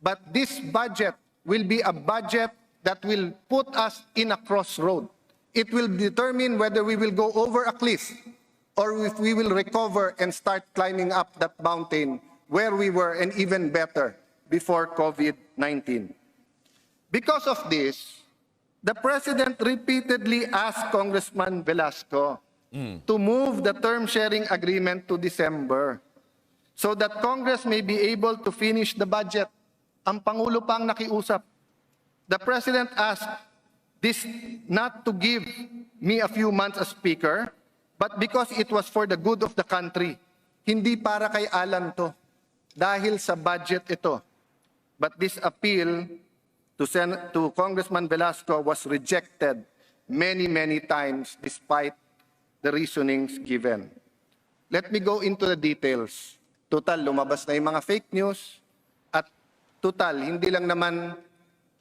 But this budget will be a budget that will put us in a crossroad. It will determine whether we will go over a cliff or if we will recover and start climbing up that mountain where we were and even better before COVID-19. Because of this, the President repeatedly asked Congressman Velasco to move the term sharing agreement to December so that Congress may be able to finish the budget. Ang Pangulo pang nakiusap. The President asked this not to give me a few months as Speaker, but because it was for the good of the country. Hindi para kay Alan to. Dahil sa budget ito. But this appeal to Congressman Velasco was rejected many times despite the reasonings given. Let me go into the details. Total, lumabas na yung mga fake news at total, hindi lang naman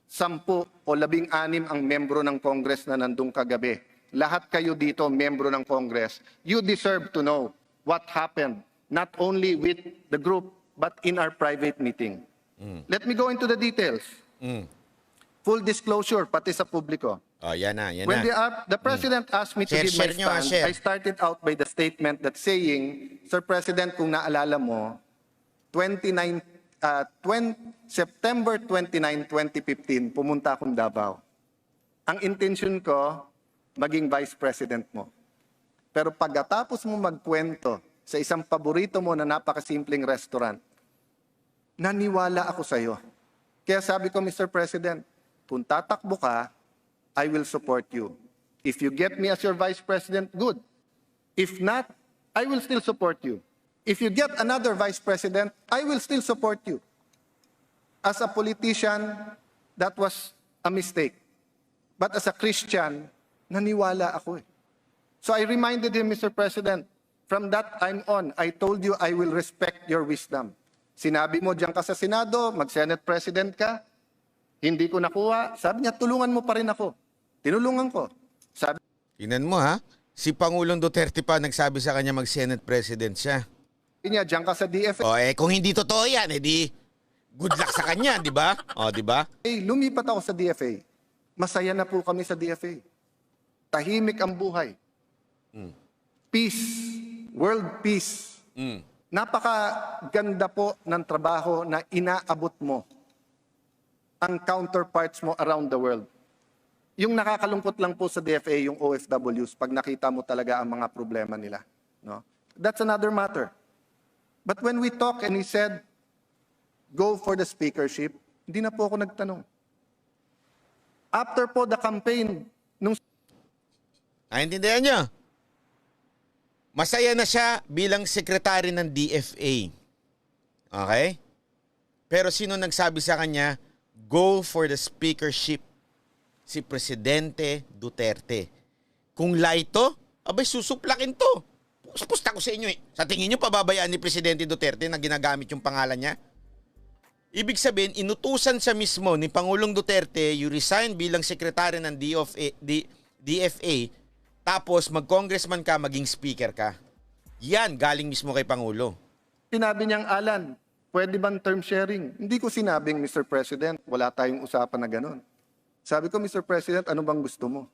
10 o 16 ang membro ng Congress na nandung kagabi. Lahat kayo dito, membro ng Congress. You deserve to know what happened, not only with the group, but in our private meeting. Let me go into the details. Full disclosure, pati sa publiko. Oh, yan na, yan When na. the President asked me to Share, give my share nyo, stand, share. I started out by the statement that saying, Sir President, kung naalala mo, September 29, 2015, pumunta akong Davao. Ang intention ko, maging Vice President mo. Pero pagkatapos mo magkwento sa isang paborito mo na napakasimpleng restaurant, naniwala ako sa iyo. Kaya sabi ko, Mr. President, kung tatakbo ka, I will support you. If you get me as your Vice President, good. If not, I will still support you. If you get another Vice President, I will still support you. As a politician, that was a mistake. But as a Christian, naniwala ako eh. So I reminded him, Mr. President, from that time on, I told you I will respect your wisdom. Sinabi mo diyan ka sa Senado, mag-Senate President ka, hindi ko nakuha. Sabi niya, tulungan mo pa rin ako. Tinulungan ko. Sabi Tingnan mo ha, si Pangulong Duterte pa nagsabi sa kanya mag-Senate President siya. niya, diyan ka sa DFA. O kung hindi totoo yan, edi good luck sa kanya, di ba? O, di ba? Lumipat ako sa DFA. Masaya na po kami sa DFA. Tahimik ang buhay. Peace. World peace. Napakaganda po ng trabaho na inaabot mo ang counterparts mo around the world. Yung nakakalungkot lang po sa DFA, yung OFWs, pag nakita mo talaga ang mga problema nila. No? That's another matter. But when we talk and he said, go for the speakership, hindi na po ako nagtanong. After po the campaign, nung Naintindihan niyo? Masaya na siya bilang sekretary ng DFA. Okay? Pero sino nagsabi sa kanya, go for the speakership? Si Presidente Duterte. Kung lie to, abay susuplakin to. Pusta ko sa inyo eh. Sa tingin nyo, pababayaan ni Presidente Duterte na ginagamit yung pangalan niya? Ibig sabihin, inutusan siya mismo ni Pangulong Duterte, you resign bilang sekretary ng DFA, tapos mag-congressman ka, maging speaker ka. Yan, galing mismo kay Pangulo. sinabi niyang, Alan, pwede bang term sharing? Hindi ko sinabing, Mr. President, wala tayong usapan na ganun. Sabi ko, Mr. President, ano bang gusto mo?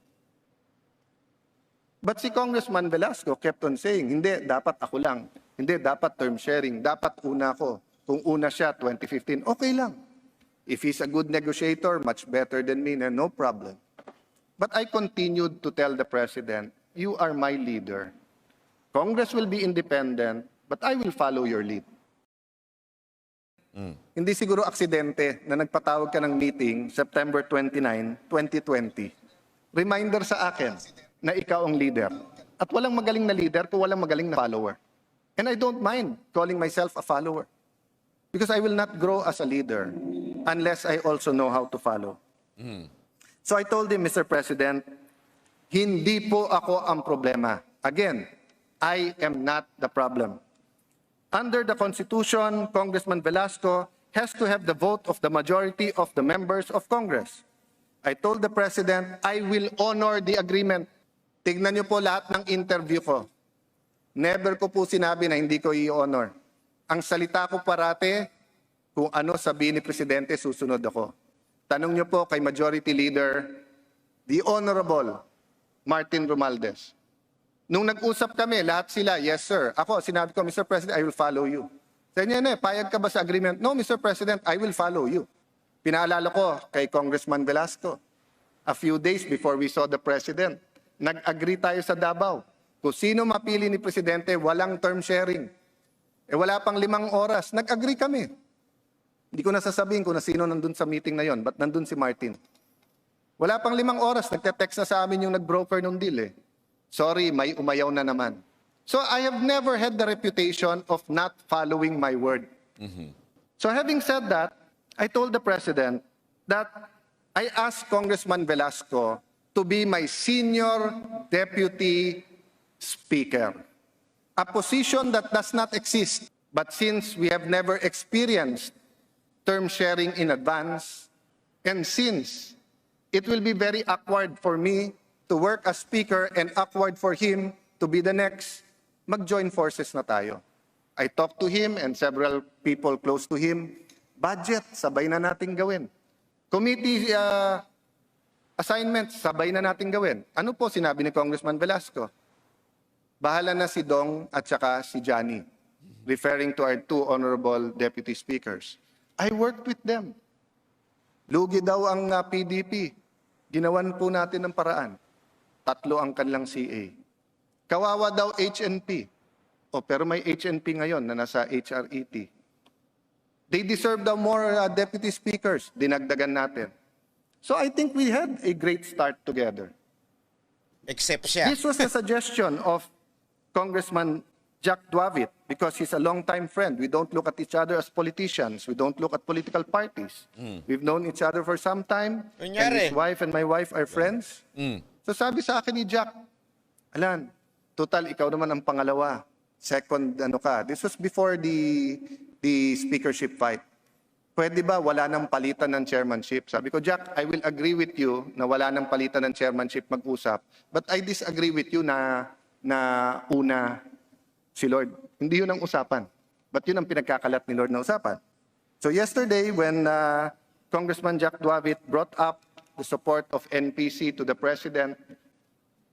But si Congressman Velasco kept on saying, hindi, dapat ako lang. Hindi, dapat term sharing. Dapat una ko. Kung una siya, 2015, okay lang. If he's a good negotiator, much better than me, no problem. But I continued to tell the President, you are my leader. Congress will be independent, but I will follow your lead. Hindi siguro aksidente na nagpatawag ka ng meeting September 29, 2020. Reminder sa akin na ikaw ang leader. At walang magaling na leader kung walang magaling na follower. And I don't mind calling myself a follower. Because I will not grow as a leader unless I also know how to follow. So I told him, Mr. President, hindi po ako ang problema. Again, I am not the problem. Under the Constitution, Congressman Velasco has to have the vote of the majority of the members of Congress. I told the President, I will honor the agreement. Tignan niyo po lahat ng interview ko. Never ko po sinabi na hindi ko i-honor. Ang salita ko parate, kung ano sabihin ni Presidente, susunod ako. Tanong niyo po kay Majority Leader, the Honorable Martin Romualdez. Nung nag-usap kami, lahat sila, yes sir. Ako, sinabi ko, Mr. President, I will follow you. Sa inyo na, payag ka ba sa agreement? No, Mr. President, I will follow you. Pinaalala ko kay Congressman Velasco, a few days before we saw the President, nag-agree tayo sa Davao. Kung sino mapili ni Presidente, walang term sharing. Wala pang 5 oras, nag-agree kami. Hindi ko nasasabihin kung na sino nandun sa meeting na yon, but nandun si Martin. Wala pang 5 oras, nagte-text na sa amin yung nag-broker nung deal eh. Sorry, may umayaw na naman. So I have never had the reputation of not following my word. So having said that, I told the President that I asked Congressman Velasco to be my senior deputy speaker. A position that does not exist. But since we have never experienced term sharing in advance, and since it will be very awkward for me to work as speaker and awkward for him to be the next, mag-join forces na tayo. I talked to him and several people close to him. Budget, sabay na nating gawin. Committee assignments, sabay na nating gawin. Ano po sinabi ni Congressman Velasco? Bahala na si Dong at saka si Johnny, referring to our two honorable deputy speakers. I worked with them. Lugi daw ang PDP. Ginawan po natin ng paraan. 3 ang kanilang CA. Kawawa daw HNP. Pero may HNP ngayon na nasa HRET. They deserve daw more deputy speakers. Dinagdagan natin. So I think we had a great start together. Except siya. This was a suggestion of Congressman Jack Duavit because he's a longtime friend. We don't look at each other as politicians. We don't look at political parties. We've known each other for some time. And Kunyari. his wife and my wife are friends. So sabi sa akin ni Jack, Alan, total ikaw naman ang pangalawa. Second, ano ka. This was before the speakership fight. Pwede ba wala nang palitan ng chairmanship? Sabi ko, Jack, I will agree with you na wala nang palitan ng chairmanship mag-usap. But I disagree with you na una si Lord. Hindi yun ang usapan. But yun ang pinagkakalat ni Lord na usapan. So yesterday, when Congressman Jack Duavit brought up the support of NPC to the President,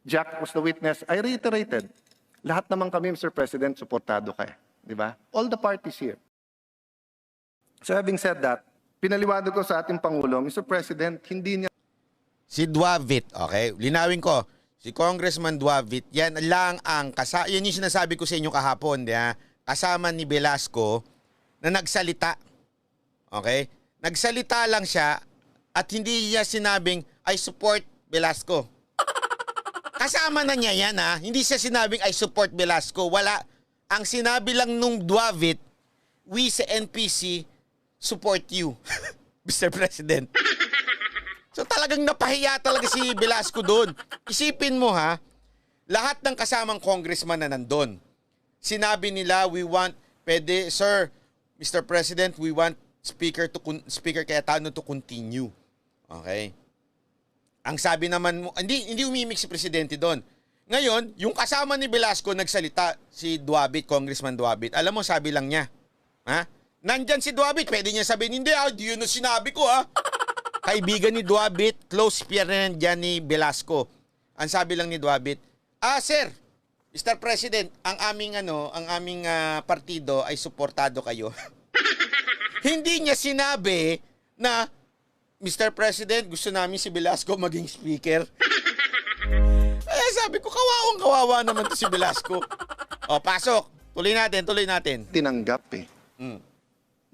Jack was the witness. I reiterated, lahat naman kami, Mr. President, supportado ka. Di ba? All the parties here. So having said that, pinaliwanag ko sa ating Pangulo, Mr. President, hindi niya Si Duavit, okay? Linawin ko. Si Congressman Duavit, yan lang ang yan yung sinasabi ko sa inyo kahapon, di ba? Kasama ni Velasco na nagsalita. Okay? Nagsalita lang siya at hindi niya sinabing, I support Velasco. Kasama na niya yan, ha? Hindi siya sinabing, I support Velasco. Wala. Ang sinabi lang nung Duavit, we sa NPC support you, Mr. President. So talagang napahiya talaga si Velasco doon. Isipin mo, ha, lahat ng kasamang congressman na nandun, sinabi nila, we want, sir, Mr. President, we want Speaker Cayetano to continue. Okay? Ang sabi naman mo, hindi umimik si Presidente doon. Ngayon, yung kasama ni Velasco nagsalita, si Duavit, Congressman Duavit. Alam mo, sabi lang niya, ha? Nandyan si Duavit, pwede niya sabihin, hindi, yun ang sinabi ko, ha? Kaibigan ni Duavit, close peer na dyan ni Velasco. Ang sabi lang ni Duavit, sir, Mr. President, ang aming partido ay suportado kayo. Hindi niya sinabi na, Mr. President, gusto namin si Velasco maging speaker. Kaya sabi ko, kawawa naman to si Velasco. Pasok. Tuloy natin. tinanggap eh.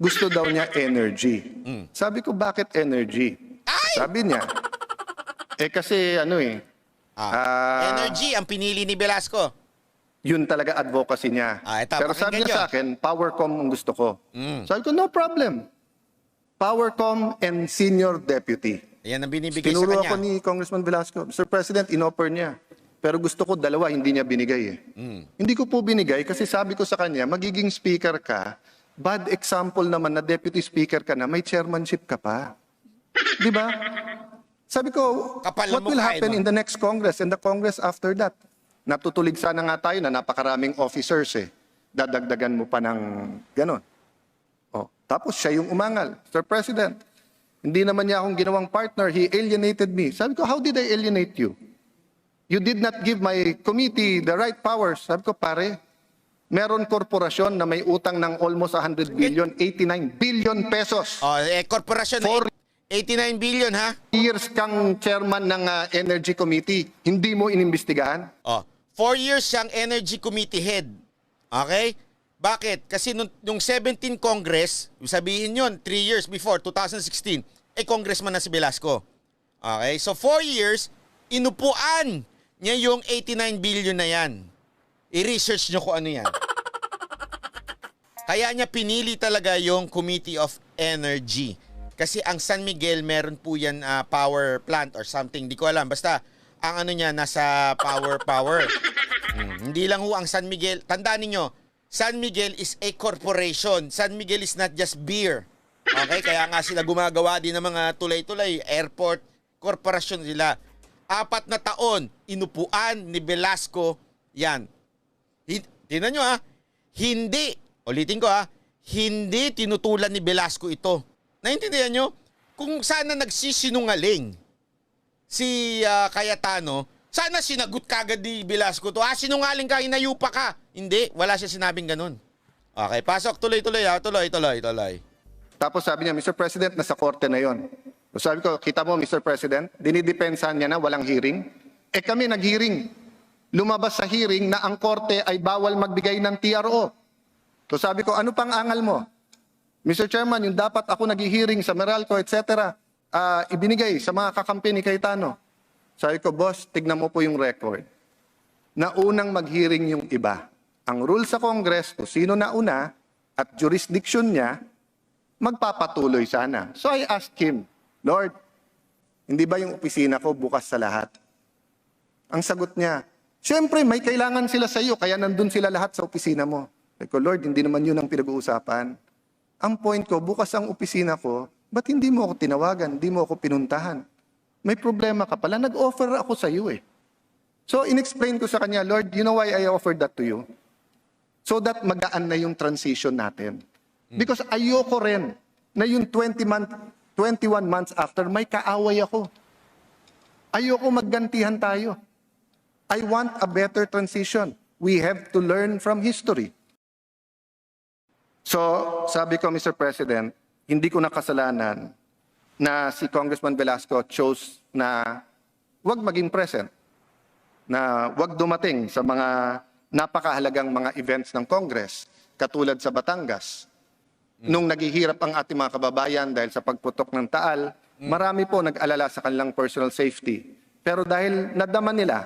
Gusto daw niya energy. Sabi ko, bakit energy? Ay! Sabi niya, kasi Energy ang pinili ni Velasco. yun talaga advocacy niya. Ito, Pero sabi pakinggan niya sa akin, Powercom ang gusto ko. Sabi ko, no problem. Powercom and senior deputy. Yan ang binibigay sa Tinuro kanya. ako ni Congressman Velasco. Mr. President, inoffer niya. Pero gusto ko dalawa, hindi niya binigay eh. Hindi ko po binigay kasi sabi ko sa kanya, magiging speaker ka, bad example naman na deputy speaker ka na, may chairmanship ka pa. Di ba? Sabi ko, Kapal what mo will kain, happen no? in the next Congress and the Congress after that? Natutulig sana nga tayo na napakaraming officers eh. Dadagdagan mo pa ng ganon. Tapos siya yung umangal. Mr. President, hindi naman niya akong ginawang partner. He alienated me. Sabi ko, how did I alienate you? You did not give my committee the right powers. Sabi ko, pare, meron korporasyon na may utang ng almost 100 billion, 89 billion pesos. Korporasyon, For 89 billion, ha? years kang chairman ng Energy Committee. Hindi mo inimbestigahan? 4 years siyang Energy Committee head. Okay? Bakit? Kasi nung 17 Congress, sabihin yon 3 years before, 2016, congressman na si Velasco. Okay? So 4 years, inupuan niya yung 89 billion na yan. I-research nyo kung ano yan. Kaya niya pinili talaga yung Committee of Energy. Kasi ang San Miguel, meron po yan power plant or something. Di ko alam. Basta, ang ano niya, nasa power. Hindi lang ho ang San Miguel. Tandaan niyo, San Miguel is a corporation. San Miguel is not just beer. Okay? Kaya nga sila gumagawa din ng mga tulay-tulay, airport, korporasyon sila. 4 na taon, inupuan ni Velasco yan. tingnan nyo hindi, ulitin ko hindi tinutulan ni Velasco ito. Naintindihan nyo? Kung sana nagsisinungaling si Cayetano, sana sinagot kagad ni Velasco to. Sinungaling ka, inayupa ka. Hindi, wala siya sinabing ganun. Okay, pasok, tuloy-tuloy tuloy. Tapos sabi niya, Mr. President, nasa korte na yon. So sabi ko, kita mo, Mr. President, dinidepensahan niya na walang hearing. Kami nag-hearing. Lumabas sa hearing na ang korte ay bawal magbigay ng TRO. So sabi ko, ano pang angal mo? Mr. Chairman, yung dapat ako nag-hearing sa Meralco, etc., ibinigay sa mga kakampi ni Cayetano. Sabi ko, boss, tignan mo po yung record. Naunang mag-hearing yung iba. Ang rule sa Congress, kung sino nauna at jurisdiction niya, magpapatuloy sana. So I asked him, Lord, hindi ba yung opisina ko bukas sa lahat? Ang sagot niya, siyempre may kailangan sila sa iyo, kaya nandun sila lahat sa opisina mo. Sabi ko, Lord, hindi naman yun ang pinag-uusapan. Ang point ko, bukas ang opisina ko, ba't hindi mo ako tinawagan, hindi mo ako pinuntahan? May problema ka pala, nag-offer ako sa iyo eh. So in-explain ko sa kanya, Lord, you know why I offered that to you? So that magaan na yung transition natin. Because ayoko rin na yung 21 months after, may kaaway ako. Ayoko maggantihan tayo. I want a better transition. We have to learn from history. So, sabi ko, Mr. President, hindi ko nakasalanan na si Congressman Velasco chose na wag maging present, na wag dumating sa mga napakahalagang mga events ng Congress, katulad sa Batangas. Nung naghihirap ang ating mga kababayan dahil sa pagputok ng taal, marami po nag-alala sa kanilang personal safety. Pero dahil nadama nila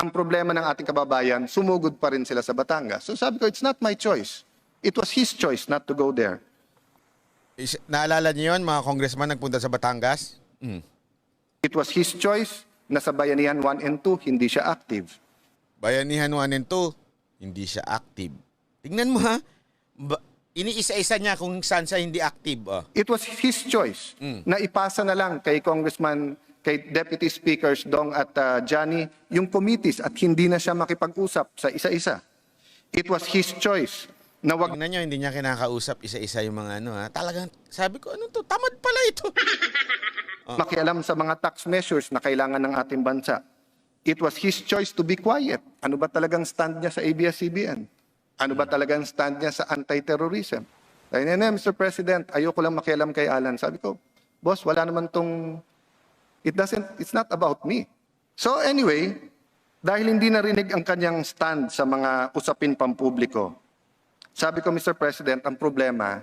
ang problema ng ating kababayan, sumugod pa rin sila sa Batangas. So sabi ko, it's not my choice. It was his choice not to go there. Naalala niyo yun, mga congressman nagpunta sa Batangas? It was his choice na sa Bayanihan 1 and 2, hindi siya active. Bayanihan 1 and 2, hindi siya active. Tingnan mo iniisa-isa niya kung saan siya hindi active. It was his choice na ipasa na lang kay Congressman, kay Deputy Speakers Dong at Johnny, yung committees at hindi na siya makipag-usap sa isa-isa. It was his choice na wag Tingnan niyo, hindi niya kinakausap isa-isa yung mga Talagang sabi ko, ano to? Tamad pala ito. makialam sa mga tax measures na kailangan ng ating bansa. It was his choice to be quiet. Ano ba talagang stand niya sa ABS-CBN? Ano ba talagang stand niya sa anti-terrorism? Mr. President, ayoko lang makialam kay Alan. Sabi ko, boss, wala naman tong... It's not about me. So anyway, dahil hindi narinig ang kanyang stand sa mga usapin pampubliko, sabi ko, Mr. President, ang problema,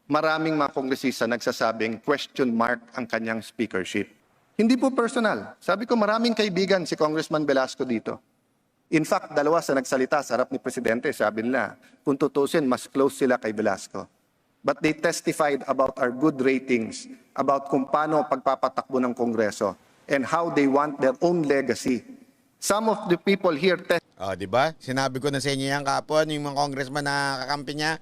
maraming mga kongresista nagsasabing question mark ang kanyang speakership. Hindi po personal. Sabi ko, maraming kaibigan si Congressman Velasco dito. In fact, dalawa sa nagsalita sa harap ni Presidente, sabi nila, kung tutusin, mas close sila kay Velasco. But they testified about our good ratings, about kung paano pagpapatakbo ng Kongreso, and how they want their own legacy. Some of the people here di ba? Sinabi ko na sa inyo yan kapon, yung mga congressman na kakampi niya.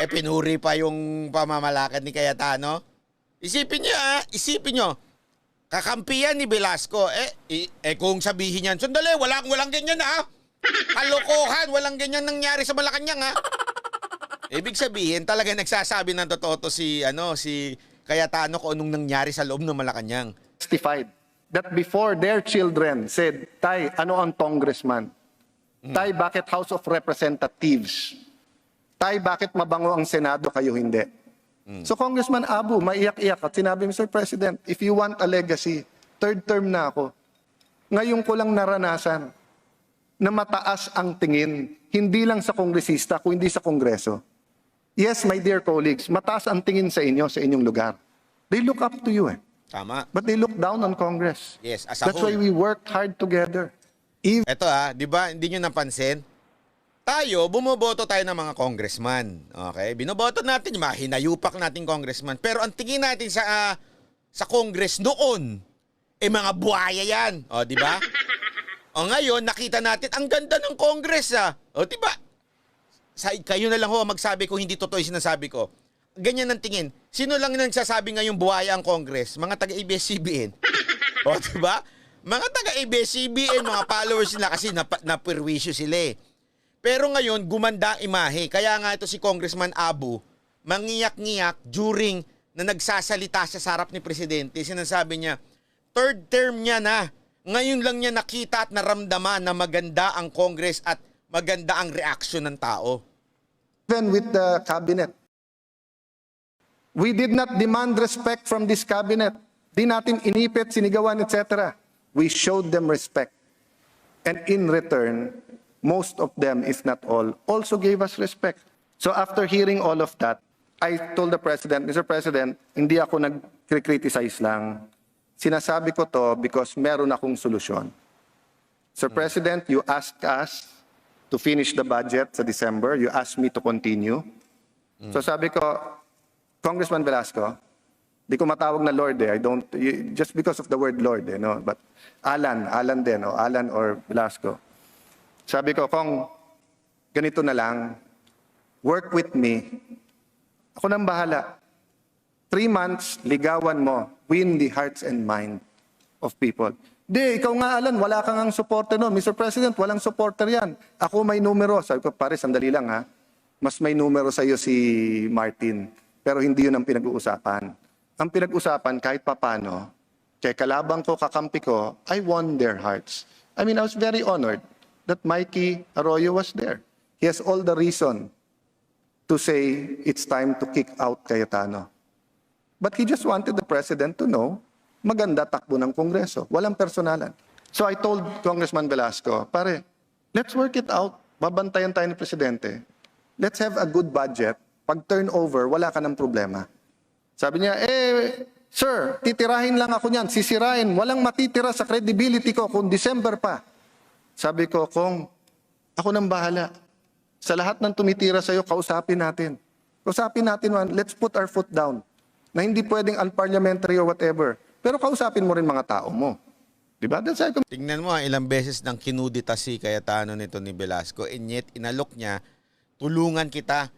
Pinuri pa yung pamamalakad ni Cayetano. Isipin nyo, kakampi yan ni Velasco. Kung sabihin yan, sandali, walang ganyan Kalokohan, walang ganyan nangyari sa Malacanang Ibig sabihin, talaga nagsasabi ng totoo to si Cayetano kung anong nangyari sa loob ng Malacanang. testified that before their children said, Tay, ano ang congressman? Tay, bakit House of Representatives? Tay, bakit mabango ang Senado, kayo hindi? So Congressman Abu, maiyak-iyak at sinabi, Mr. President, if you want a legacy, third term na ako. Ngayon ko lang naranasan na mataas ang tingin, hindi lang sa kongresista, kundi sa Kongreso. Yes, my dear colleagues, mataas ang tingin sa inyo, sa inyong lugar. They look up to you Tama. But they look down on Congress. Yes, as a That's whole. why we worked hard together. Ito di ba, hindi nyo napansin? Tayo, bumoboto tayo ng mga congressman. Okay? Binoboto natin yung mga hinayupak nating congressman. Pero ang tingin natin sa Congress noon, mga buhaya yan. Di ba? Ngayon, nakita natin, ang ganda ng Congress di ba? Kayo na lang magsabi kung hindi totoo yung sinasabi ko. Ganyan ang tingin. Sino lang nagsasabi ngayong buhaya ang Congress? Mga taga-ABS-CBN. Di ba? Mga taga-ABS-CBN, mga followers nila kasi napirwisyo sila Pero ngayon, gumanda ang imahe. Kaya nga ito si Congressman Abu, mangiyak-ngiyak during na nagsasalita siya sa harap ni Presidente. Sinasabi niya, third term niya na. Ngayon lang niya nakita at naramdaman na maganda ang Congress at maganda ang reaksyon ng tao. Even with the cabinet. We did not demand respect from this cabinet. Di natin inipit, sinigawan, etc. We showed them respect. And in return, most of them, if not all, also gave us respect. So after hearing all of that, I told the President, Mr. President, hindi ako nag-criticize lang. Sinasabi ko to because meron akong solusyon. Sir President, you asked us to finish the budget sa December. You asked me to continue. So sabi ko, Congressman Velasco, di ko matawag na Lord eh. Just because of the word Lord eh, no? But Alan din, o Alan or Velasco. Sabi ko, Kong, ganito na lang, work with me. Ako nang bahala. 3 months, ligawan mo, win the hearts and mind of people. Di, ikaw nga Alan, wala kang ang supporter no. Mr. President, walang supporter yan. Ako may numero. Sabi ko, pare, sandali lang ha. Mas may numero sa iyo si Martin. Pero hindi yun ang pinag-uusapan. Ang pinag-usapan, kahit papano, kay kalabang ko, kakampi ko, I won their hearts. I mean, I was very honored that Mikey Arroyo was there. He has all the reason to say it's time to kick out Cayetano. But he just wanted the President to know, maganda takbo ng Kongreso. Walang personalan. So I told Congressman Velasco, pare, let's work it out. Babantayan tayo ni Presidente. Let's have a good budget. Pag turnover, wala ka ng problema. Sabi niya, sir, titirahin lang ako niyan, sisirain. Walang matitira sa credibility ko kung December pa. Sabi ko, Kong, ako nang bahala. Sa lahat ng tumitira sa'yo, kausapin natin. Kausapin natin, let's put our foot down. Na hindi pwedeng unparliamentary or whatever. Pero kausapin mo rin mga tao mo. Diba? Tingnan mo, ilang beses nang kinudita si Cayetano nito ni Velasco, and yet inalok niya, tulungan kita.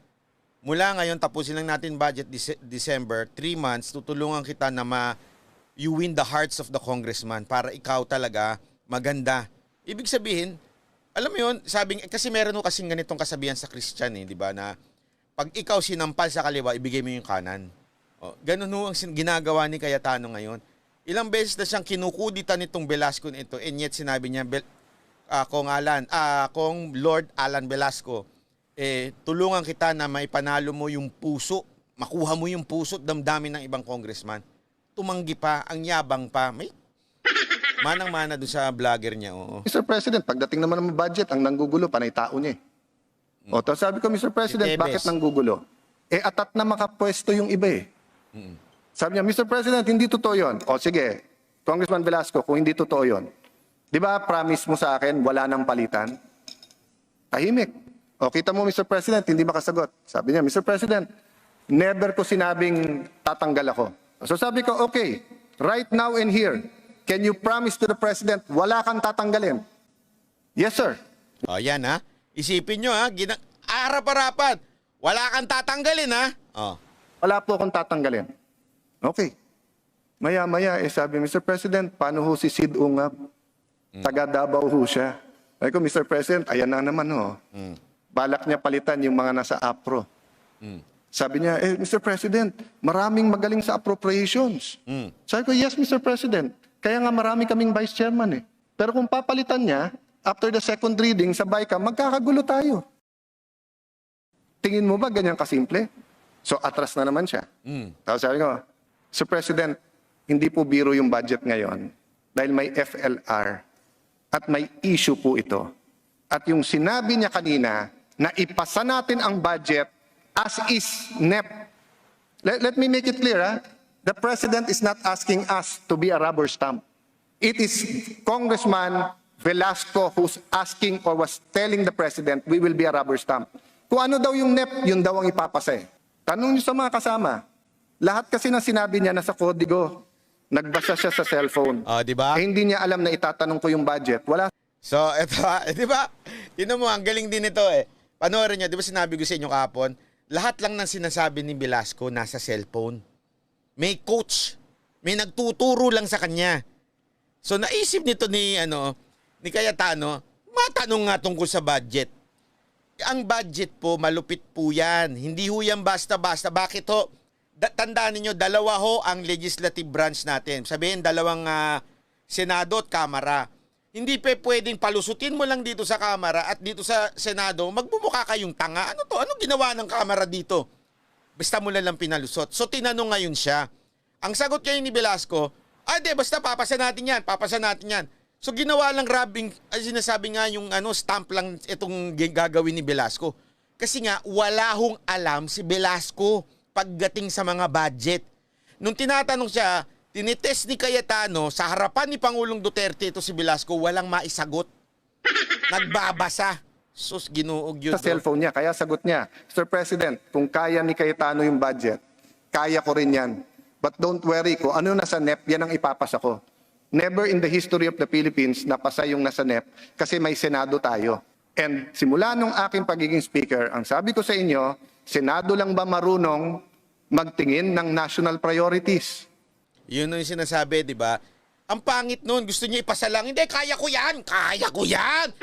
Mula ngayon, tapusin lang natin budget December, 3 months, tutulungan kita na you win the hearts of the congressman para ikaw talaga maganda. Ibig sabihin, alam mo yun, kasi meron mo kasing ganitong kasabihan sa Christian, di ba, na pag ikaw sinampal sa kaliwa, ibigay mo yung kanan. O, ganun ang ginagawa ni Cayetano ngayon. Ilang beses na siyang kinukuditan nitong Velasco nito, and yet sinabi niya, Kong Lord Alan Velasco, tulungan kita na maipanalo mo yung puso, makuha mo yung puso at damdamin ng ibang congressman. Tumanggi pa, ang yabang pa. May manang-mana doon sa vlogger niya. Oo. Mr. President, pagdating naman ng budget, ang nanggugulo, panay tao niya. O, tapos sabi ko, Mr. President, bakit nanggugulo? Atat na makapwesto yung iba eh. Sabi niya, Mr. President, hindi totoo yun. O sige, Congressman Velasco, kung hindi totoo yun, di ba promise mo sa akin, wala nang palitan? Tahimik. O, kita mo, Mr. President, hindi makasagot. Sabi niya, Mr. President, never ko sinabing tatanggal ako. So sabi ko, okay, right now and here, can you promise to the President, wala kang tatanggalin? Yes, sir. O, yan ha. Isipin nyo ha, arap-arapan. Wala kang tatanggalin ha. O. Wala po akong tatanggalin. Okay. Maya-maya, sabi, Mr. President, paano ho si Sid Ungab? Taga Davao ho siya. Sabi ko, Mr. President, ayan na naman ho. Balak niya palitan yung mga nasa APRO. Sabi niya, Mr. President, maraming magaling sa appropriations. Sabi ko, yes, Mr. President. Kaya nga marami kaming vice chairman eh. Pero kung papalitan niya, after the second reading, sabay ka, magkakagulo tayo. Tingin mo ba ganyan kasimple? So atras na naman siya. Tapos sabi ko, Sir President, hindi po biro yung budget ngayon dahil may FLR at may issue po ito. At yung sinabi niya kanina na ipasa natin ang budget as is NEP. Let me make it clear, ha? The President is not asking us to be a rubber stamp. It is Congressman Velasco who's asking or was telling the President, we will be a rubber stamp. Kung ano daw yung NEP, yun daw ang ipapasa eh. Tanong niyo sa mga kasama. Lahat kasi na sinabi niya nasa kodigo. Nagbasa siya sa cellphone. Di ba? Hindi niya alam na itatanong ko yung budget. Wala. So, eto di ba? Tinan mo, ang galing din ito eh. Panoorin niyo, di ba sinabi ko sa inyo kahapon, lahat lang ng sinasabi ni Velasco nasa cellphone. May coach. May nagtuturo lang sa kanya. So, naisip nito ni Cayetano, matanong nga tungkol sa budget. Ang budget po, malupit po yan. Hindi ho yan basta-basta. Bakit ho? Tandaan ninyo, dalawa ho ang legislative branch natin. Sabihin, dalawang Senado at Kamara. Hindi pa pwedeng palusutin mo lang dito sa Kamara at dito sa Senado, magbumuka kayong tanga. Ano to? Ano ginawa ng Kamara dito? Basta mo lang pinalusot. So tinanong ngayon siya. Ang sagot kayo ni Velasco, basta papasa natin yan, papasa natin yan. So ginawa lang sinasabi nga yung stamp lang itong gagawin ni Velasco. Kasi nga wala hong alam si Velasco pagdating sa mga budget. Nung tinatanong siya, tinitest ni Cayetano sa harapan ni Pangulong Duterte ito si Velasco, walang maisagot. Nagbabasa. Sus, ginuog yun. Sa cellphone niya, kaya sagot niya, Mr. President, kung kaya ni Cayetano yung budget, kaya ko rin yan. But don't worry, kung ano nasa NEP, yan ang ipapasa ko. Never in the history of the Philippines napasa yung nasa NEP kasi may Senado tayo. And simula nung aking pagiging speaker, ang sabi ko sa inyo, Senado lang ba marunong magtingin ng national priorities? Yun yung sinasabi, di ba? Ang pangit nun, gusto niya ipasa lang. Hindi, kaya ko yan! Kaya ko yan!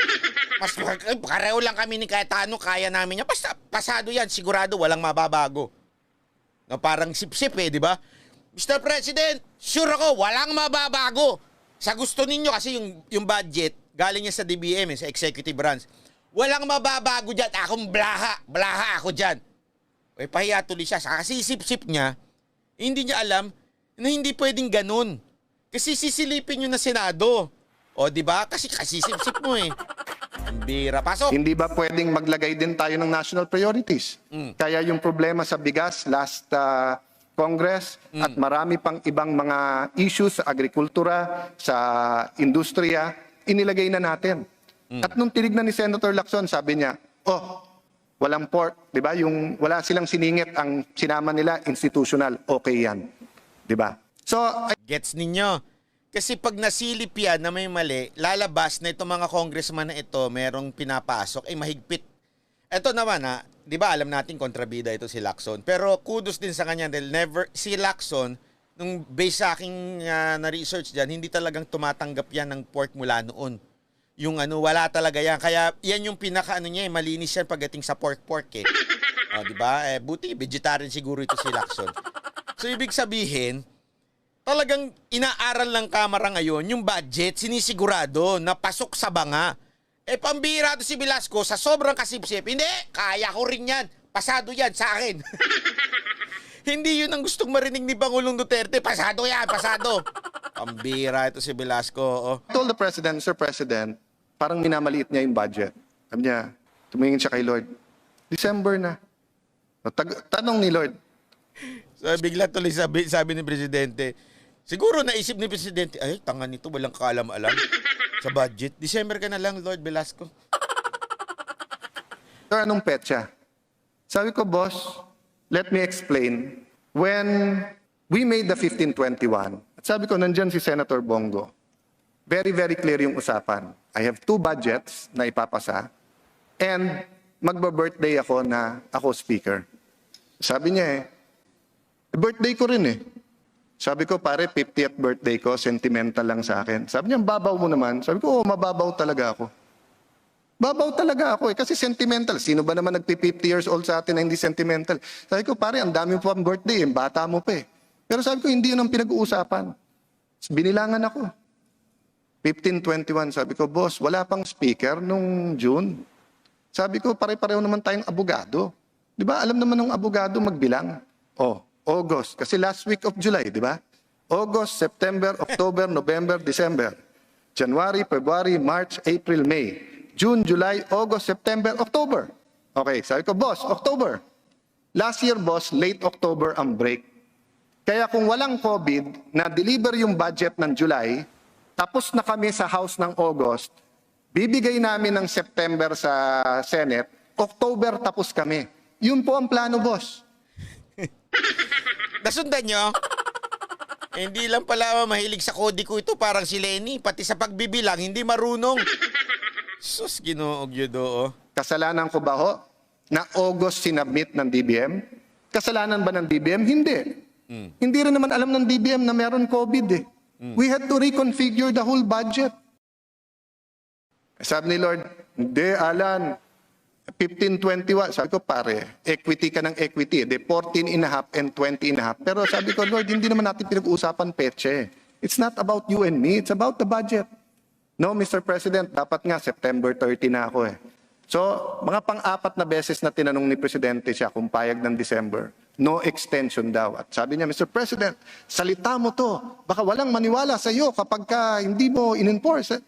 Mas pareho lang kami ni Cayetano, kaya namin yan. Basta pasado yan, sigurado walang mababago. Na parang sip-sip di ba? Mr. President, sure ako, walang mababago. Sa gusto ninyo kasi yung budget, galing niya sa DBM, sa executive branch. Walang mababago dyan. Akong blaha ako dyan. Pahiya tuloy siya. Kasi sip-sip niya, hindi niya alam na hindi pwedeng ganun. Kasi sisilipin nyo na Senado. O, di ba? Kasi sip-sip mo Ang bira. Pasok! Hindi ba pwedeng maglagay din tayo ng national priorities? Kaya yung problema sa bigas last Congress at marami pang ibang mga issues sa agrikultura, sa industriya, inilagay na natin. At nung tinignan ni Senator Lacson, sabi niya, walang pork, di ba? Yung wala silang siningit, ang sinama nila institutional, okay yan. Di ba? So, Gets ninyo? Kasi pag nasilip yan na may mali, lalabas na itong mga congressman na ito, merong pinapasok, mahigpit. Ito naman di ba alam natin kontrabida ito si Lacson. Pero kudos din sa kanya dahil si Lacson, nung based sa aking na-research dyan, hindi talagang tumatanggap yan ng pork mula noon. Yung wala talaga yan. Kaya yan yung pinaka niya, malinis yan pagdating sa pork di ba? Buti, vegetarian siguro ito si Lacson. So ibig sabihin, talagang inaaral ng Kamara ngayon, yung budget, sinisigurado na pasok sa banga. Pambira to si Velasco sa sobrang kasipsip. Hindi, kaya ko rin yan. Pasado yan sa akin. Hindi yun ang gustong marinig ni Pangulong Duterte. Pasado yan, pasado. Pambira ito si Velasco. I told the President, Sir President, parang minamaliit niya yung budget. Sabi niya, tumingin siya kay Lord. December na. Tanong ni Lord. So bigla tuloy sabi ni Presidente, siguro naisip ni Presidente, tanga nito, walang kaalam-alam sa budget. December ka na lang, Lord Velasco. Sir, anong petsa? Sabi ko, boss, let me explain. When we made the 1521, at sabi ko, nandyan si Senator Bongo. Very, very clear yung usapan. I have 2 budgets na ipapasa and magba-birthday ako na ako speaker. Sabi niya birthday ko rin Sabi ko, pare, 50th birthday ko, sentimental lang sa akin. Sabi niya, babaw mo naman. Sabi ko, mababaw talaga ako. Babaw talaga ako kasi sentimental. Sino ba naman nagpi-50 years old sa atin na hindi sentimental? Sabi ko, pare, ang dami mo pa birthday, bata mo pa Pero sabi ko, hindi yun ang pinag-uusapan. Binilangan ako. 1521, sabi ko, boss, wala pang speaker nung June. Sabi ko, pare-pareho naman tayong abogado. Di ba, alam naman ng abogado magbilang. August, kasi last week of July, di ba? August, September, October, November, December. January, February, March, April, May. June, July, August, September, October. Okay, sabi ko, boss, October. Last year, boss, late October ang break. Kaya kung walang COVID, na-deliver yung budget ng July, tapos na kami sa House ng August, bibigay namin ng September sa Senate, October tapos kami. Yun po ang plano, boss. Nasundan nyo? Hindi lang pala mahilig sa kodiko ito, parang si Lenny. Pati sa pagbibilang, hindi marunong. Sus, ginoog yun Kasalanan ko ba ho na August sinubmit ng DBM? Kasalanan ba ng DBM? Hindi. Hindi rin naman alam ng DBM na meron COVID We had to reconfigure the whole budget. Sabi ni Lord, hindi, Alan, 1521, sabi ko pare, equity ka ng equity, 14.5 and 20.5. Pero sabi ko, Lord, hindi naman natin pinag-uusapan peche. It's not about you and me, it's about the budget. No, Mr. President, dapat nga September 30 na ako eh. So, mga pang-apat na beses na tinanong ni Presidente siya kung payag ng December, no extension daw. At sabi niya, Mr. President, salita mo to, baka walang maniwala sa iyo kapag hindi mo in-enforce.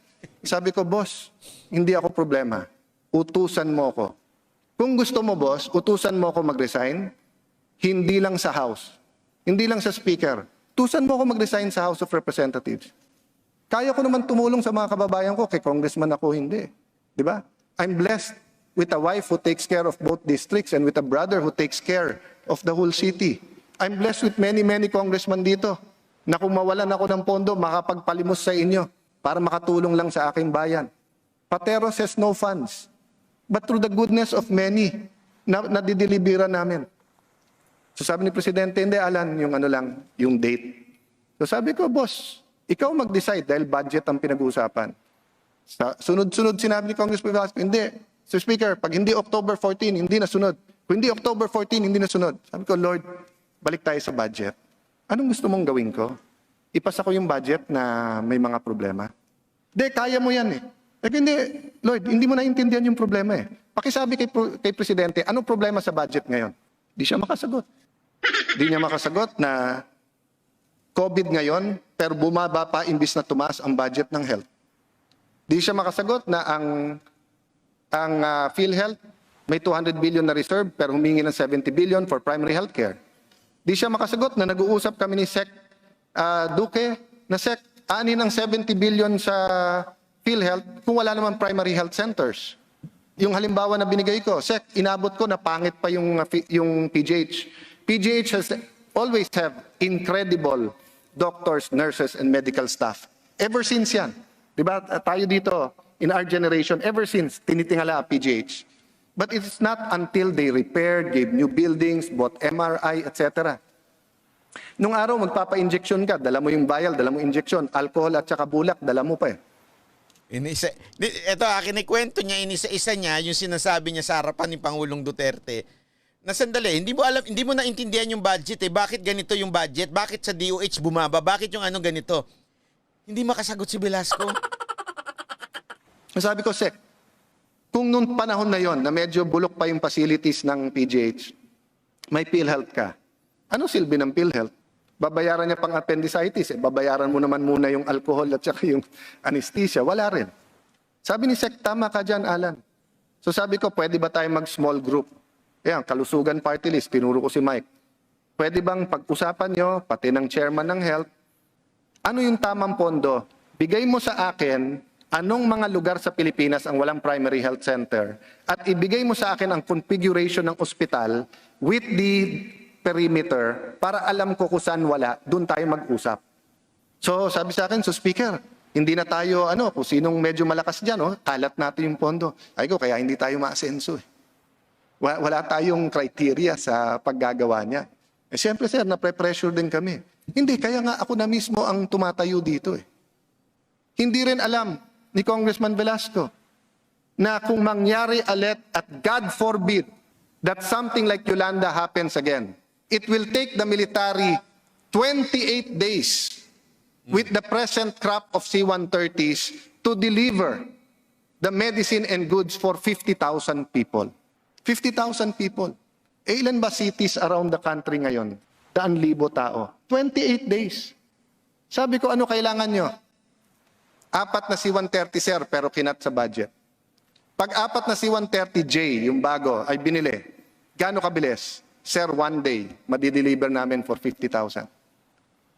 Sabi ko, boss, hindi ako problema. Utusan mo ko. Kung gusto mo, boss, utusan mo ko mag-resign, hindi lang sa House, hindi lang sa Speaker. Utusan mo ko mag-resign sa House of Representatives. Kaya ko naman tumulong sa mga kababayan ko, kay congressman ako hindi. Di ba? I'm blessed with a wife who takes care of both districts and with a brother who takes care of the whole city. I'm blessed with many congressmen dito na kung mawalan ako ng pondo, makapagpalimos sa inyo para makatulong lang sa aking bayan. Patero says no funds. But through the goodness of many, nadideliveran namin. So sabi ni Presidente, hindi Alan, yung date. So sabi ko, boss, ikaw mag-decide dahil budget ang pinag-uusapan. Sunod-sunod sinabi ni Congressman Velasco, hindi. So Speaker, pag hindi October 14, hindi na sunod. Kung hindi October 14, hindi na sunod. Sabi ko, Lord, balik tayo sa budget. Anong gusto mong gawin ko? Ipasa ko yung budget na may mga problema. Hindi, kaya mo yan eh. Hindi, Lord, hindi mo naintindihan yung problema eh. Pakisabi kay Presidente, anong problema sa budget ngayon? Di siya makasagot. Di niya makasagot na COVID ngayon, pero bumaba pa imbis na tumaas ang budget ng health. Di siya makasagot na ang PhilHealth may 200 billion na reserve pero humingi ng 70 billion for primary health care. Di siya makasagot na nag-uusap kami ni Sec Duque na Sec, ani ng 70 billion sa PhilHealth kung wala naman primary health centers. Yung halimbawa na binigay ko, Sec, inabot ko na pangit pa yung PGH. PGH has always have incredible doctors, nurses, and medical staff. Ever since yan. Diba? Tayo dito, in our generation, ever since, tinitingala ang PGH. But it's not until they repaired, gave new buildings, bought MRI, etc. Nung araw, magpapa-injection ka, dala mo yung vial, dala mo injection, alcohol at saka bulak, dala mo pa eh. Ito, kinikwento niya, inisa-isa niya, yung sinasabi niya sa harapan ni Pangulong Duterte, na sandali, hindi mo naintindihan yung budget eh. Bakit ganito yung budget? Bakit sa DOH bumaba? Bakit yung ganito? Hindi makasagot si Velasco. Sabi ko, Sec, kung noong panahon na yon na medyo bulok pa yung facilities ng PGH, may PhilHealth ka. Ano silbi ng PhilHealth? Babayaran niya pang appendicitis, babayaran mo naman muna yung alcohol at saka yung anesthesia. Wala rin. Sabi ni Sec, tama ka dyan, Alan. So sabi ko, pwede ba tayo mag-small group? Ayan, kalusugan party list, tinuro ko si Mike. Pwede bang pag-usapan nyo, pati ng chairman ng health, ano yung tamang pondo? Bigay mo sa akin anong mga lugar sa Pilipinas ang walang primary health center at ibigay mo sa akin ang configuration ng ospital with the perimeter para alam ko kung saan wala, doon tayo mag-usap. So sabi sa akin, so Speaker, hindi na tayo, kung sinong medyo malakas dyan, kalat natin yung pondo. Ay ko, kaya hindi tayo maasenso eh. Wala tayong criteria sa paggagawa niya. Eh siyempre sir, napre-pressure din kami. Hindi, kaya nga ako na mismo ang tumatayo dito eh. Hindi rin alam ni Congressman Velasco na kung mangyari ulit at God forbid that something like Yolanda happens again, it will take the military 28 days with the present crop of C-130s to deliver the medicine and goods for 50,000 people. 50,000 people. Eh, ilan ba cities around the country ngayon? 100,000 tao. 28 days. Sabi ko, ano kailangan nyo? 4 na C-130, sir, pero kinat sa budget. Pag 4 na C-130J, yung bago, ay binili, gaano kabilis? Sir, 1 day, madideliver namin for 50,000.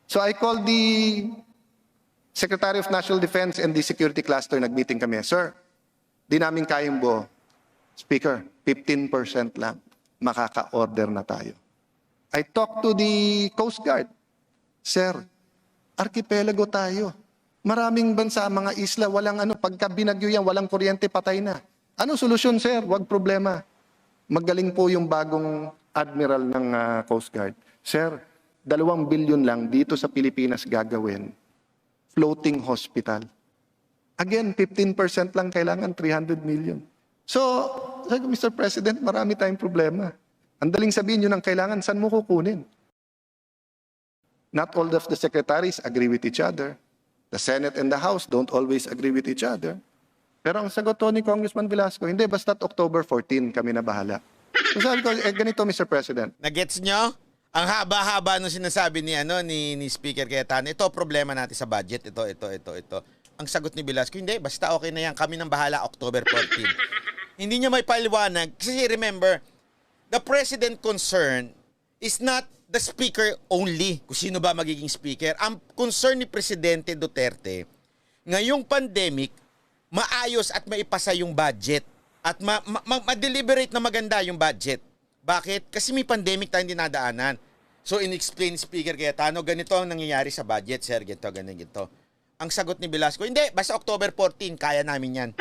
So I called the Secretary of National Defense and the Security Cluster, nag-meeting kami. Sir, di namin kayang buo. Speaker, 15% lang, makaka-order na tayo. I talked to the Coast Guard. Sir, archipelago tayo. Maraming bansa, mga isla, walang pagka binagyo yan, walang kuryente, patay na. Ano solusyon, sir? Wag problema. Magaling po yung bagong admiral ng Coast Guard. Sir, 2 billion lang dito sa Pilipinas gagawin. Floating hospital. Again, 15% lang kailangan, 300 million. So, sabi ko, Mr. President, marami tayong problema. Ang daling sabihin yun ang kailangan, saan mo kukunin? Not all of the secretaries agree with each other. The Senate and the House don't always agree with each other. Pero ang sagot to ni Congressman Velasco, hindi, basta't October 14 kami na bahala. So sabi ko, ganito, Mr. President. Nagets nyo? Ang haba-haba nung sinasabi ni Speaker Cayetano, ito problema natin sa budget, ito. Ang sagot ni Velasco, hindi, basta okay na yan, kami nang bahala October 14. Hindi niya may paliwanag. Kasi remember, the president concern is not the speaker only, kung sino ba magiging speaker. Ang concern ni Presidente Duterte, ngayong pandemic, maayos at maipasa yung budget at ma-deliberate na maganda yung budget. Bakit? Kasi may pandemic tayong dinadaanan. So, in-explain Speaker Cayetano, ganito ang nangyayari sa budget, sir, ganito. Ang sagot ni Velasco, hindi, basta October 14, kaya namin yan.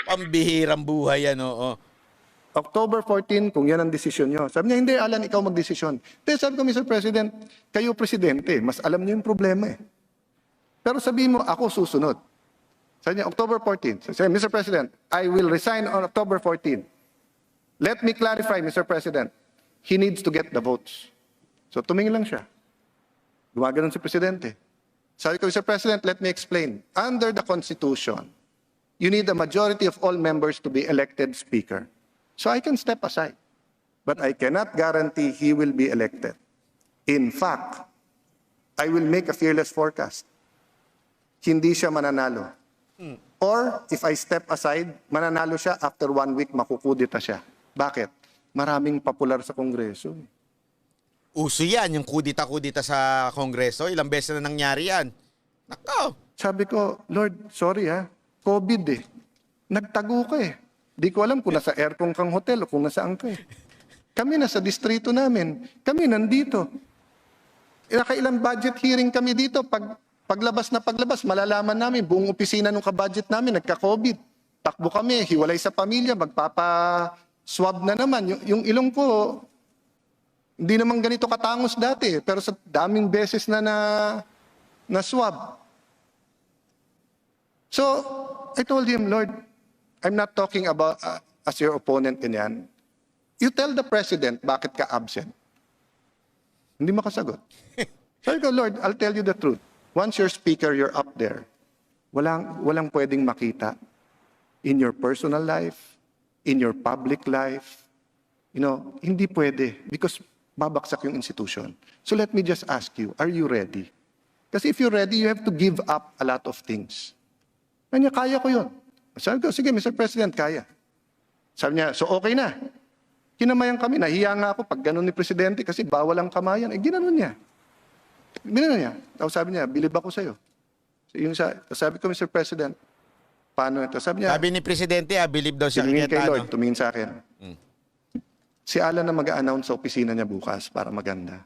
Pambihirang buhay yan, oo. October 14, kung yan ang desisyon nyo. Sabi niya, hindi, Alan, ikaw magdesisyon. Then sabi ko, Mr. President, kayo presidente, mas alam niyo yung problema eh. Pero sabihin mo, ako susunod. Sabi niya, October 14. Sabi, Mr. President, I will resign on October 14. Let me clarify, Mr. President. He needs to get the votes. So tumingin lang siya. Gumaganon si Presidente. Sabi ko, Mr. President, let me explain. Under the Constitution, you need a majority of all members to be elected Speaker. So I can step aside. But I cannot guarantee he will be elected. In fact, I will make a fearless forecast. Hindi siya mananalo. Or, if I step aside, mananalo siya, after 1 week, makukudita siya. Bakit? Maraming popular sa Kongreso. Uso yan, yung kudita-kudita sa Kongreso. Ilang beses na nangyari yan. Nako! Sabi ko, Lord, sorry ha, COVID eh. Nagtago ka eh. Di ko alam kung nasa aircon kang hotel o kung nasaan ka eh. Kami nasa distrito namin. Kami nandito. Nakailang budget hearing kami dito. Paglabas, malalaman namin, buong opisina nung ka-budget namin, nagka-COVID. Takbo kami, hiwalay sa pamilya, magpapa-swab na naman. Yung ilong ko, hindi naman ganito katangos dati. Pero sa daming beses na swab. So, I told him, Lord, I'm not talking about as your opponent ganyan. You tell the president bakit ka absent. Hindi makasagot. Sabi ko, Lord, I'll tell you the truth. Once you're speaker, you're up there. Walang pwedeng makita in your personal life, in your public life. You know, hindi pwede because babaksak yung institution. So let me just ask you, are you ready? Kasi if you're ready, you have to give up a lot of things. Kanya, kaya ko yun. Sabi ko, sige, Mr. President, kaya. Sabi niya, so okay na. Kinamayan kami. Nahiya nga ako pag ganun ni Presidente kasi bawal ang kamayan. Ginanon niya. Tapos sabi niya, bilib ako sa'yo. Sabi ko, Mr. President, paano ito? Sabi niya, Sabi ni Presidente, bilib daw siya. tumingin kay Lord, tumingin sa akin. Si Alan na mag-a-announce sa opisina niya bukas para maganda.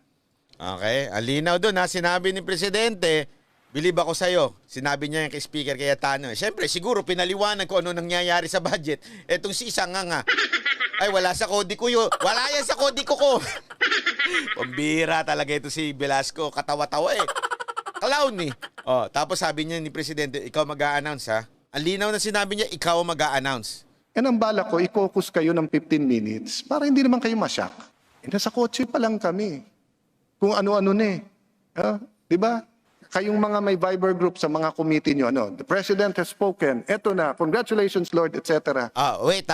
Okay, alinaw doon ha. Sinabi ni Presidente, bilib ako sa'yo. Sinabi niya yung kay Speaker Cayetano. Siyempre, siguro pinaliwanag ko ano nangyayari sa budget. Etong si isang nga. Ay, wala sa kodi ko yun. Wala yan sa kodi ko. Pambira talaga ito si Velasco. Katawa-tawa eh. Clown eh. Oh, tapos sabi niya ni Presidente, ikaw mag-a-announce ha. Ang linaw na sinabi niya, ikaw mag-a-announce. And ang bala ko, i-focus kayo ng 15 minutes para hindi naman kayo masyak. Nasa kotse pa lang kami. Kung ano-ano na eh. Di ba? Kayong mga may Viber group sa mga committee nyo, the President has spoken, eto na, congratulations Lord, etc. Wait.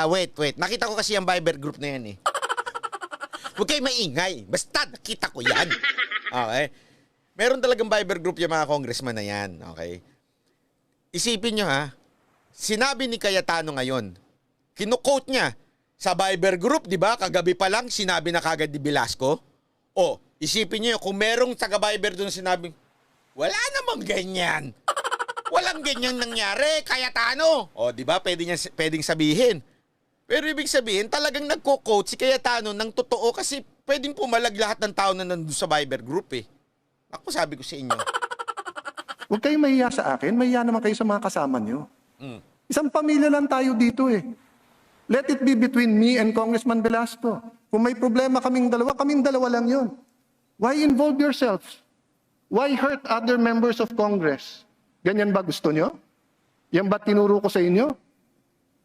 Nakita ko kasi yung Viber group na yan eh. Huwag kayo maingay. Basta nakita ko yan. Okay? Meron talagang Viber group yung mga congressman na yan. Okay? Isipin nyo ha, sinabi ni Cayetano ngayon, kinukote niya sa Viber group, di ba? Kagabi pa lang, sinabi na kagad ni Velasco. Isipin nyo kung merong taga-Viber doon sinabing, wala namang ganyan. Walang ganyan nangyari, Cayetano. Di ba? Pwedeng sabihin. Pero ibig sabihin, talagang nagko-quote si Cayetano ng totoo kasi pwedeng pumalag lahat ng tao na nandun sa Viber group eh. Ako sabi ko sa inyo. Huwag kayong mahiya sa akin, mahiya naman kayo sa mga kasama nyo. Isang pamilya lang tayo dito eh. Let it be between me and Congressman Velasco. Kung may problema kaming dalawa lang yun. Why involve yourselves? Why hurt other members of Congress? Ganyan ba gusto nyo? Yan ba tinuro ko sa inyo?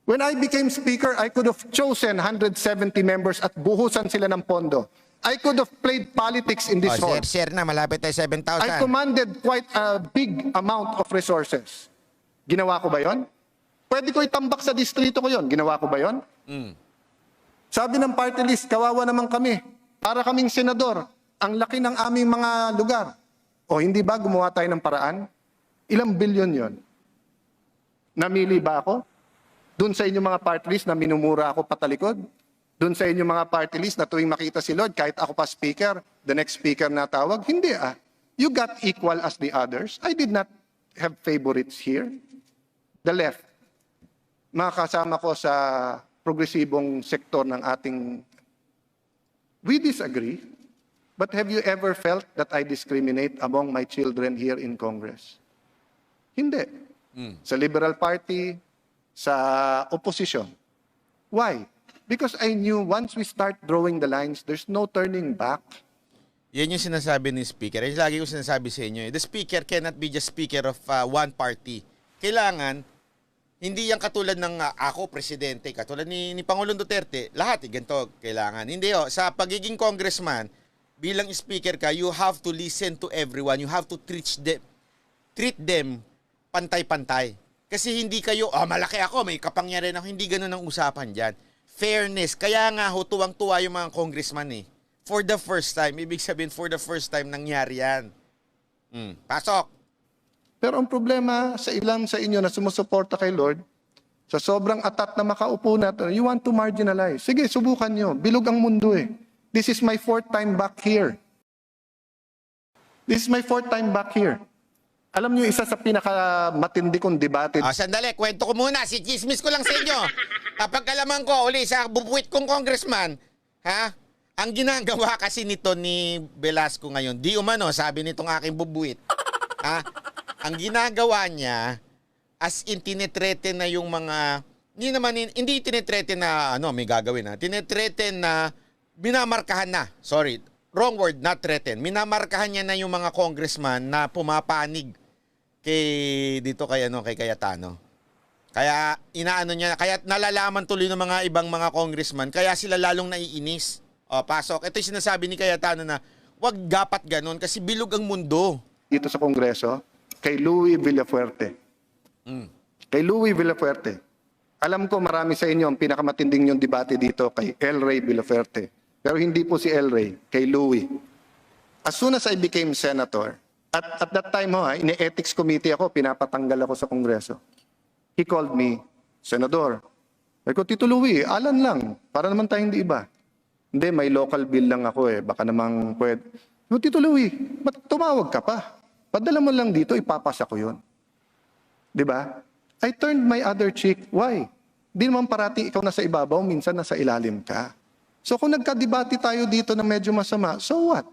When I became speaker, I could have chosen 170 members at buhusan sila ng pondo. I could have played politics in this hall. Share na, malapit tayo 7,000. I commanded quite a big amount of resources. Ginawa ko ba yon? Pwede ko itambak sa distrito ko yon. Ginawa ko ba yon? Sabi ng party list, kawawa naman kami. Para kaming senador, ang laki ng aming mga lugar. O hindi ba gumawa tayo ng paraan? Ilang bilyon yon? Namili ba ako? Doon sa inyong mga party list na minumura ako patalikod? Doon sa inyong mga party list na tuwing makita si Lord, kahit ako pa speaker, the next speaker na tawag? Hindi ah. You got equal as the others. I did not have favorites here. The left. Mga kasama ko sa progresibong sektor ng ating... We disagree. But have you ever felt that I discriminate among my children here in Congress? Hindi. Sa Liberal Party, sa opposition. Why? Because I knew once we start drawing the lines, there's no turning back. Yan yung sinasabi ni Speaker. Yung lagi ko sinasabi sa inyo, the Speaker cannot be just Speaker of one party. Kailangan, hindi yan katulad ng ako, Presidente, katulad ni Pangulong Duterte, lahat ganito kailangan. Hindi sa pagiging congressman, bilang speaker ka, you have to listen to everyone. You have to treat them pantay-pantay. Kasi hindi kayo, malaki ako, may kapangyarihan ako. Hindi ganun ang usapan dyan. Fairness. Kaya nga tuwang-tuwa yung mga congressman eh. For the first time, ibig sabihin for the first time nangyari yan. Pasok. Pero ang problema sa ilan sa inyo na sumusuporta kay Lord, sa sobrang atat na makaupo natin, you want to marginalize. Sige, subukan nyo. Bilog ang mundo eh. This is my 4th time back here. This is my 4th time back here. Alam nyo, isa sa pinakamatindi kong debate. Sandali, kwento ko muna. Si chismis ko lang sa inyo. Kapag kalaman ko, uli sa bubuit kong congressman, ang ginagawa kasi nito ni Velasco ngayon, di umano, sabi nitong aking bubuit, ang ginagawa niya, as in tinetreten na yung mga, hindi tinetreten na, may gagawin tinetreten na, minamarkahan na, sorry, wrong word, not threaten, minamarkahan niya na yung mga congressman na pumapanig kay Cayetano. Kaya inaano niya, kaya nalalaman tuloy ng mga ibang mga congressman, kaya sila lalong naiinis. Pasok. Ito yung sinasabi ni Cayetano na, wag dapat ganon kasi bilog ang mundo. Dito sa Kongreso, kay Louie Villafuerte. Kay Louie Villafuerte. Alam ko marami sa inyo ang pinakamatinding yung debate dito kay El Rey Villafuerte. Pero hindi po si El Rey, kay Louie. As soon as I became senator, at that time in-ethics committee ako, pinapatanggal ako sa Kongreso. He called me, Senador. Sabi ko, Tito Louie, Alan lang, para naman tayong hindi iba. Hindi, may local bill lang ako baka namang pwede. Tito Louie, ba't tumawag ka pa? Padala mo lang dito, ipapasa ko yun. Diba? I turned my other cheek. Why? Di naman parati ikaw nasa ibabaw, minsan nasa ilalim ka. So kung nagka-debate tayo dito na medyo masama, so what?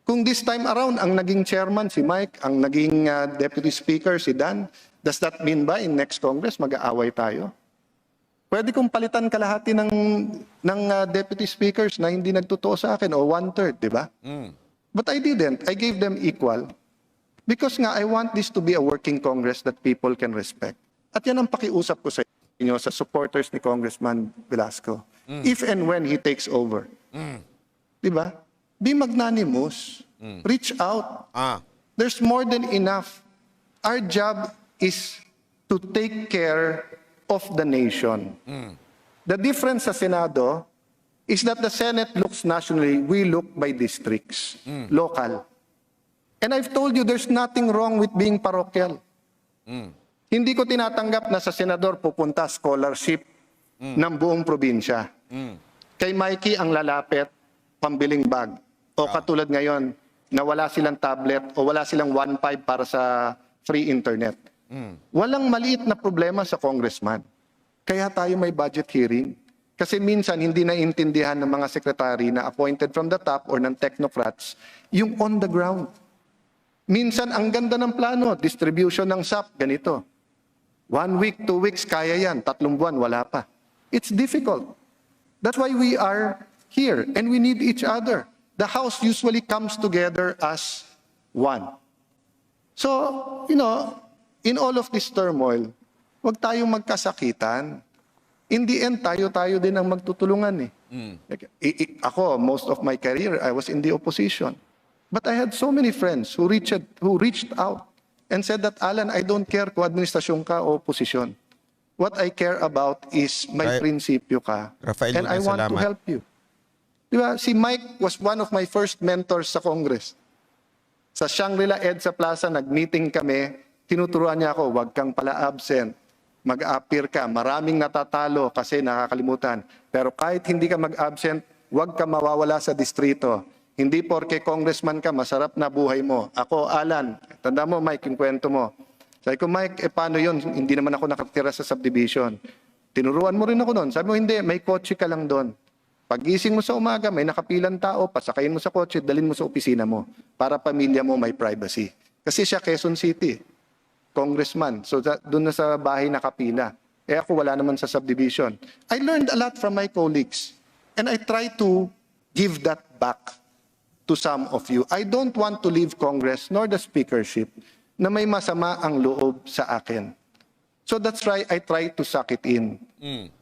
Kung this time around, ang naging chairman si Mike, ang naging deputy speaker si Dan, does that mean ba in next Congress mag-aaway tayo? Pwede kong palitan kalahati ng deputy speakers na hindi nagtotoo sa akin o 1/3, di ba? But I didn't. I gave them equal. Because nga, I want this to be a working Congress that people can respect. At yan ang pakiusap ko sa inyo, sa supporters ni Congressman Velasco. If and when he takes over. Diba? Be magnanimous. Reach out. There's more than enough. Our job is to take care of the nation. The difference sa Senado is that the Senate looks nationally, we look by districts, local. And I've told you, there's nothing wrong with being parochial. Hindi ko tinatanggap na sa senador pupunta scholarship ng buong probinsya. Kay Mikey ang lalapit, pambiling bag. O katulad ngayon, na wala silang tablet o wala silang 1.5 para sa free internet. Walang maliit na problema sa congressman. Kaya tayo may budget hearing. Kasi minsan hindi naiintindihan ng mga sekretary na appointed from the top or ng technocrats yung on the ground. Minsan, ang ganda ng plano, distribution ng SAP, ganito. 1 week, 2 weeks, kaya yan. 3 buwan, wala pa. It's difficult. That's why we are here, and we need each other. The House usually comes together as one. So, in all of this turmoil, huwag tayong magkasakitan. In the end, tayo-tayo din ang magtutulungan eh. Like, ako, most of my career, I was in the opposition. But I had so many friends who reached out and said that, Alan, I don't care kung administrasyon ka o oposisyon. What I care about is may prinsipyo ka. Rafael And I Luna, want to salamat. help you. Di ba? Si Mike was one of my first mentors sa Congress. Sa Shangri-La EDSA Plaza, nag-meeting kami. Tinuturuan niya ako, wag kang pala absent. Mag-appear ka. Maraming natatalo kasi nakakalimutan. Pero kahit hindi ka mag-absent, wag ka mawawala sa distrito. Hindi porke congressman ka, masarap na buhay mo. Ako, Alan, tanda mo, Mike, yung kwento mo. Sabi ko, Mike, paano yun? Hindi naman ako nakatira sa subdivision. Tinuruan mo rin ako doon. Sabi mo, hindi, may kotse ka lang doon. Pag-gising mo sa umaga, may nakapilang tao, pasakayin mo sa kotse, dalhin mo sa opisina mo para pamilya mo may privacy. Kasi siya Quezon City, congressman. So doon na sa bahay nakapila. Ako wala naman sa subdivision. I learned a lot from my colleagues. And I try to give that back to some of you. I don't want to leave Congress nor the speakership na may masama ang loob sa akin. So that's why I try to suck it in.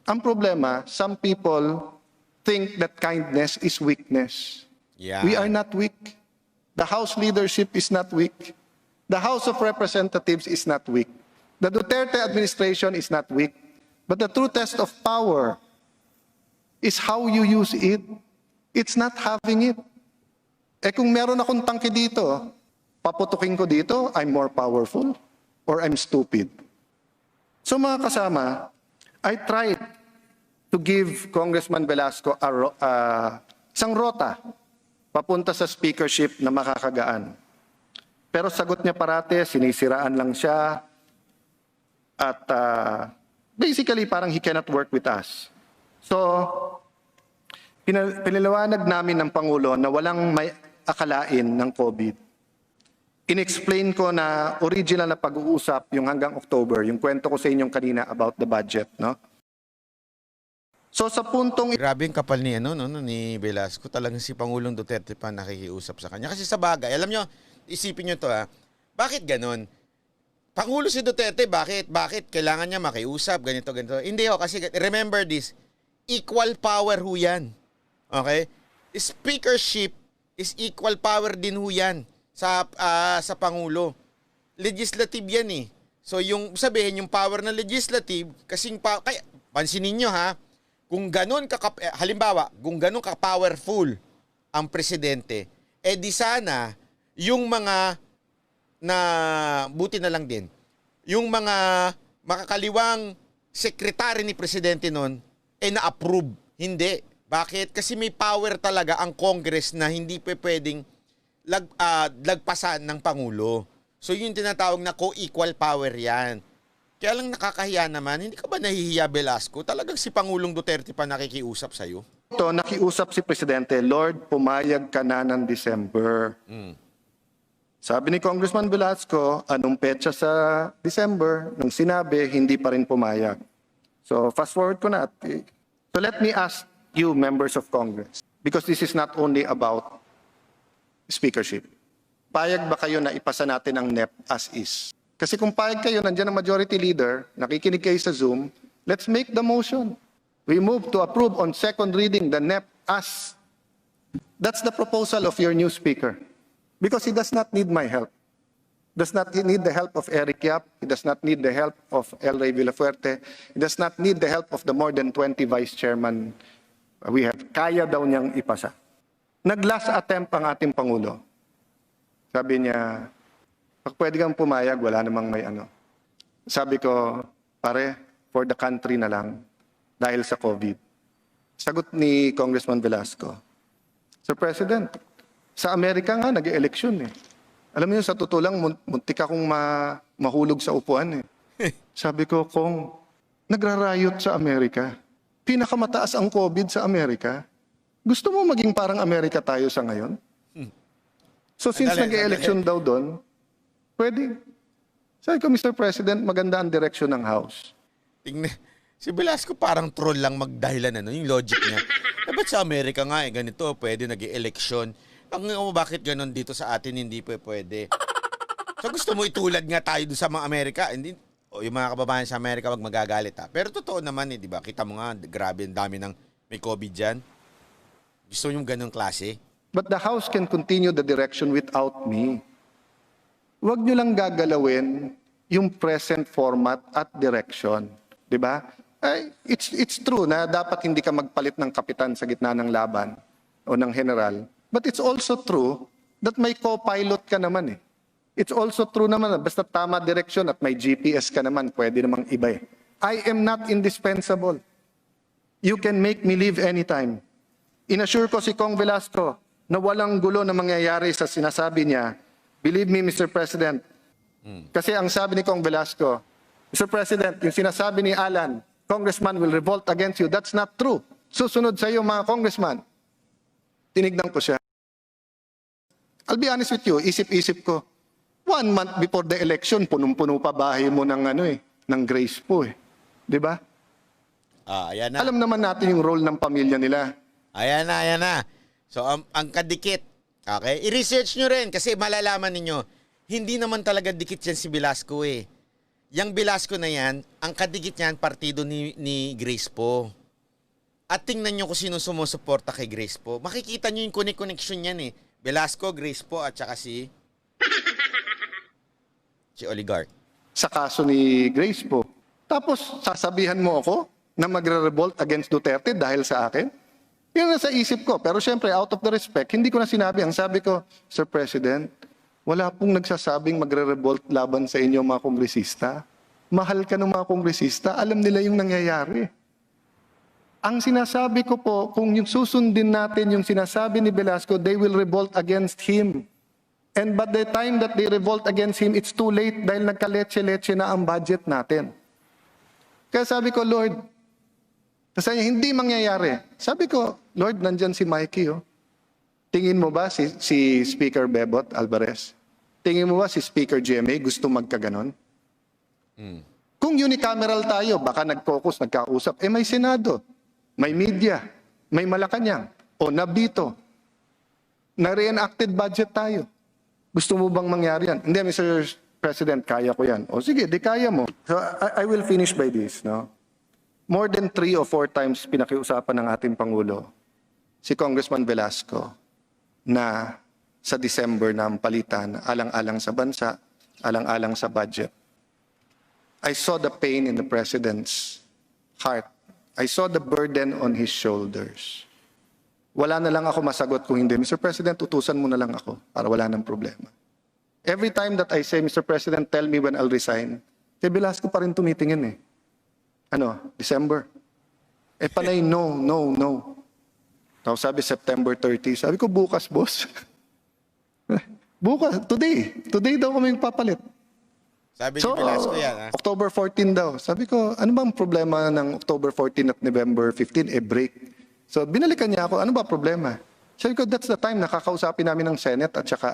Ang problema, some people think that kindness is weakness. Yeah. We are not weak. The House leadership is not weak. The House of Representatives is not weak. The Duterte administration is not weak. But the true test of power is how you use it. It's not having it. Kung meron akong tangke dito, paputukin ko dito, I'm more powerful or I'm stupid. So mga kasama, I tried to give Congressman Velasco isang rota papunta sa speakership na makakagaan. Pero sagot niya parate, sinisiraan lang siya at basically parang he cannot work with us. So, pinaliwanag namin ng Pangulo na walang may akalain ng COVID. In-explain ko na original na pag-uusap yung hanggang October, yung kwento ko sa inyong kanina about the budget, no? So sa puntong Grabe yung kapal ni, ni Velasco. Talagang si Pangulong Duterte pa nakikiusap sa kanya. Kasi sa bagay, alam nyo, isipin nyo to bakit ganon? Pangulo si Duterte, bakit? Bakit? Kailangan niya makiusap, ganito. Hindi kasi remember this, equal power ho yan. Okay? Speakership is equal power din ho yan sa Pangulo. Legislative yan eh. So yung sabihin, yung power ng legislative, kasing kaya, pansinin nyo kung ganon halimbawa, kung ganon ka-powerful ang presidente, di sana yung mga na buti na lang din, yung mga makakaliwang sekretary ni presidente noon na-approve. Hindi. Bakit? Kasi may power talaga ang Congress na hindi pwedeng lagpasan ng Pangulo. So yun tinatawag na co-equal power yan. Kaya lang nakakahiya naman, hindi ka ba nahihiya, Velasco? Talagang si Pangulong Duterte pa nakikiusap sa'yo? ito, nakiusap si Presidente, Lord, pumayag ka na ng December. Sabi ni Congressman Velasco, anong petsa sa December? Nung sinabi, hindi pa rin pumayag. So fast forward ko na. So let me ask you, members of Congress, because this is not only about speakership. Payag ba kayo na ipasa natin ang NEP as is? Kasi kung payag kayo, nandiyan ang majority leader, nakikinig kayo sa Zoom, let's make the motion. We move to approve on second reading the NEP as. That's the proposal of your new speaker. Because he does not need my help. Does not need the help of Eric Yap. He does not need the help of El Rey Villafuerte. He does not need the help of the more than 20 vice chairman we have. Kaya daw niyang ipasa. Nag-last attempt ang ating Pangulo. Sabi niya, pag pwede kang pumayag, wala namang may ano. Sabi ko, pare, for the country na lang, dahil sa COVID. Sagot ni Congressman Velasco, Sir President, sa Amerika nga, nag-eleksyon eh. Alam mo yun, sa totoo lang, muntik akong mahulog sa upuan eh. Sabi ko, Kong, nagrarayot sa Amerika. Pinakamataas ang COVID sa Amerika. Gusto mo maging parang Amerika tayo sa ngayon? So since nag-eleksyon daw doon, pwede. Sabi ko, Mr. President, maganda ang direksyon ng House. Tingnan, si Velasco parang troll lang magdahilan yung logic niya. Ba't sa Amerika nga ganito, pwede nag-eleksyon. Bakit ganon dito sa atin hindi pwede? So gusto mo itulad nga tayo doon sa mga Amerika? Hindi, yung mga kababayan sa Amerika wag magagalit ha. Pero totoo naman di ba? Kita mo nga, grabe ang dami ng may COVID dyan. Gusto yung ganung klase? But the House can continue the direction without me. Huwag nyo lang gagalawin yung present format at direction. Di ba? It's true na dapat hindi ka magpalit ng kapitan sa gitna ng laban o ng general. But it's also true that may co-pilot ka naman eh. It's also true naman na basta tama direction at may GPS ka naman, pwede namang iba eh. I am not indispensable. You can make me leave anytime. Inassure ko si Kong Velasco na walang gulo na mangyayari sa sinasabi niya. Believe me, Mr. President. Kasi ang sabi ni Kong Velasco, Mr. President, yung sinasabi ni Alan, Congressman will revolt against you. That's not true. Susunod sa iyo mga congressman. Tinignan ko siya. I'll be honest with you, isip-isip ko. 1 month before the election, punong-puno pa bahay mo ng ng Grace po eh. 'Di ba? Ayan na. Alam naman natin yung role ng pamilya nila. Ayan na. So, ang kadikit, okay? I-research nyo rin kasi malalaman ninyo, hindi naman talaga dikit yan si Velasco eh. Yang Velasco na yan, ang kadikit niyan, partido ni Grace po. At tingnan nyo kung sino sumusuporta kay Grace po. Makikita nyo yung connection yan eh. Velasco, Grace po, at saka si Oligarch. Sa kaso ni Grace po. Tapos, sasabihan mo ako na magre-revolt against Duterte dahil sa akin? Yun na sa isip ko. Pero syempre, out of the respect, hindi ko na sinabi. Ang sabi ko, Sir President, wala pong nagsasabing magre-revolt laban sa inyo mga kongresista. Mahal ka ng mga kongresista, alam nila yung nangyayari. Ang sinasabi ko po, kung yung susundin natin yung sinasabi ni Velasco, they will revolt against him. And by the time that they revolt against him, it's too late dahil nagkaletse-letse na ang budget natin. Kaya sabi ko, Lord, kasi hindi mangyayari. Sabi ko, Lord, nandyan si Mikey, oh. Tingin mo ba si Speaker Bebot Alvarez? Tingin mo ba si Speaker GMA gusto magkaganon? Kung unicameral tayo, baka nag-focus, nagkausap, may Senado, may media, may Malacanang, o nabito. Na-reenacted budget tayo. Gusto mo bang mangyari yan? Hindi, Mr. President, kaya ko yan. O sige, di kaya mo. So, I will finish by this, no? More than 3 or 4 times pinakiusapan ng ating Pangulo si Congressman Velasco na sa December na ang palitan, alang-alang sa bansa, alang-alang sa budget. I saw the pain in the President's heart. I saw the burden on his shoulders. Wala na lang ako masagot kung hindi. Mr. President, utusan mo na lang ako para wala nang problema. Every time that I say, Mr. President, tell me when I'll resign, si Velasco pa rin tumitingin eh. December. Panay, no. Tapos sabi, September 30. Sabi ko, bukas, boss. Bukas, today. Today daw kami papalit. Sabi ni Velasco yan, ha? October 14 daw. Sabi ko, ano bang problema ng October 14 at November 15? Break. So, binalikan niya ako, ano ba problema? Sabi ko, that's the time nakakausapin namin ng Senate at saka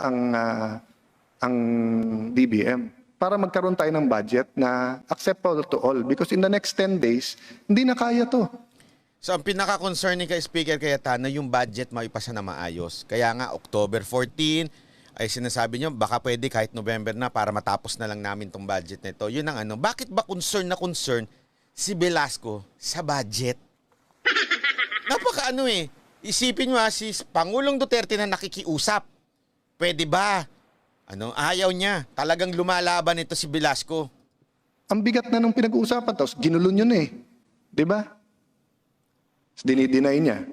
ang DBM para magkaroon tayo ng budget na acceptable to all. Because in the next 10 days, hindi na kaya to. So, ang pinaka-concern ni Speaker Cayetano, yung budget maipasa na maayos. Kaya nga, October 14, ay sinasabi nyo, baka pwede kahit November na para matapos na lang namin tong budget na ito. Yun ang Bakit ba concern si Velasco sa budget? Napaka isipin mo si Pangulong Duterte na nakikiusap. Pwede ba? Ayaw niya. Talagang lumalaban ito si Velasco. Ang bigat na nung pinag-uusapan, tapos ginulo nyo na eh. Diba? Dinideny niya.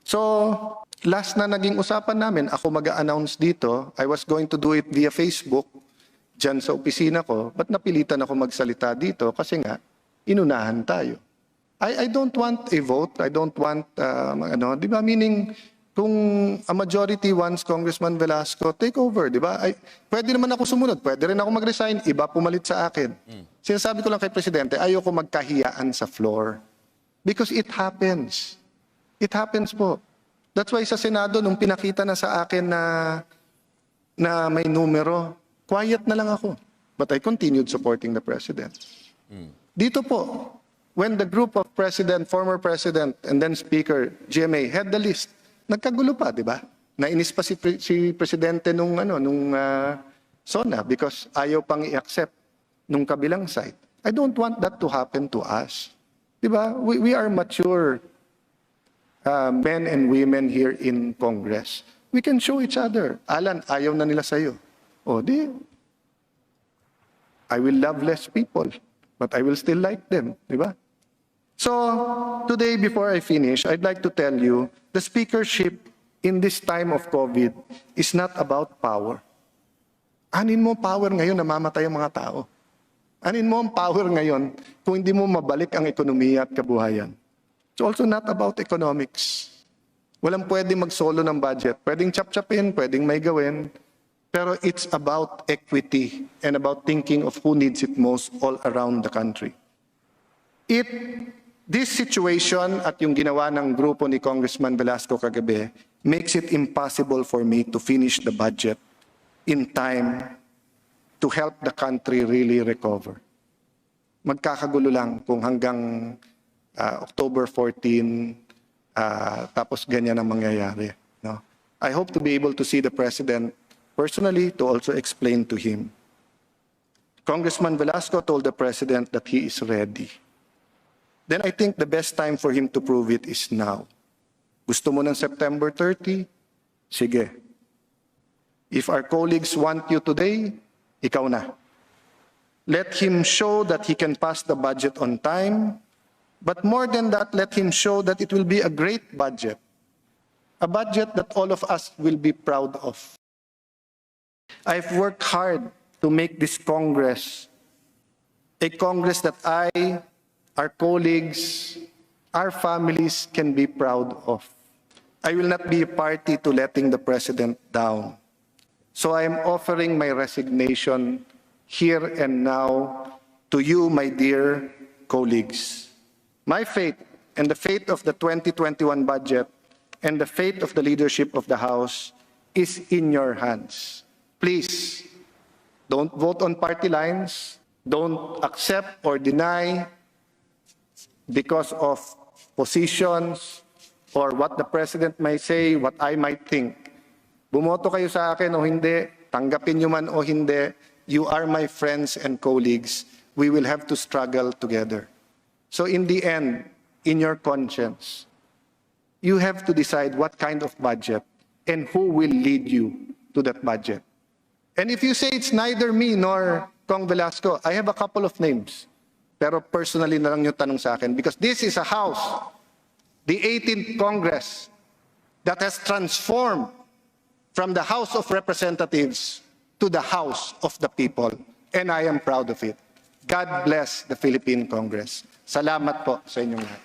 So, last na naging usapan namin, ako mag-a-announce dito, I was going to do it via Facebook, dyan sa opisina ko, but napilitan ako magsalita dito kasi nga, inunahan tayo. I don't want a vote, I don't want, di ba, meaning, kung a majority wants Congressman Velasco, take over, di ba? Pwede naman ako sumunod, pwede rin ako mag-resign, iba pumalit sa akin. Sinasabi ko lang kay Presidente, ayoko magkahiyaan sa floor. Because it happens. It happens po. That's why sa Senado, nung pinakita na sa akin na may numero, quiet na lang ako. But I continued supporting the President. Dito po, when the group of President, former President, and then Speaker GMA had the list, nagkagulo pa, di ba? Nainis pa si Presidente nung SONA because ayaw pang i-accept nung kabilang side. I don't want that to happen to us. Diba? We are mature men and women here in Congress. We can show each other. Alan, ayaw na nila sa'yo. O di, I will love less people, but I will still like them. Diba? So, today, before I finish, I'd like to tell you, the speakership in this time of COVID is not about power. Anin mo power ngayon, namamatay ang mga tao. Anin mo ang power ngayon kung hindi mo mabalik ang ekonomiya at kabuhayan. It's also not about economics. Walang pwedeng mag-solo ng budget. Pwedeng chap-chapin, pwedeng may gawin. Pero it's about equity and about thinking of who needs it most all around the country. This situation at yung ginawa ng grupo ni Congressman Velasco kagabi makes it impossible for me to finish the budget in time to help the country really recover. Magkakagulo lang kung hanggang October 14, tapos ganyan ang mangyayari. No? I hope to be able to see the President personally to also explain to him. Congressman Velasco told the President that he is ready. Then I think the best time for him to prove it is now. Gusto mo ng September 30? Sige. If our colleagues want you today, ikaw na. Let him show that he can pass the budget on time. But more than that, let him show that it will be a great budget. A budget that all of us will be proud of. I've worked hard to make this Congress a Congress that I, our colleagues, our families can be proud of. I will not be a party to letting the President down. So I am offering my resignation here and now to you, my dear colleagues. My fate and the fate of the 2021 budget and the fate of the leadership of the House is in your hands. Please, don't vote on party lines. Don't accept or deny because of positions or what the President may say, what I might think. Bumoto kayo sa akin o hindi, tanggapin nyo man o hindi, you are my friends and colleagues. We will have to struggle together. So in the end, in your conscience, you have to decide what kind of budget and who will lead you to that budget. And if you say it's neither me nor Cong Velasco, I have a couple of names. Pero personally na lang yung tanong sa akin because this is a house, the 18th Congress, that has transformed from the House of Representatives to the House of the People. And I am proud of it. God bless the Philippine Congress. Salamat po sa inyong lahat.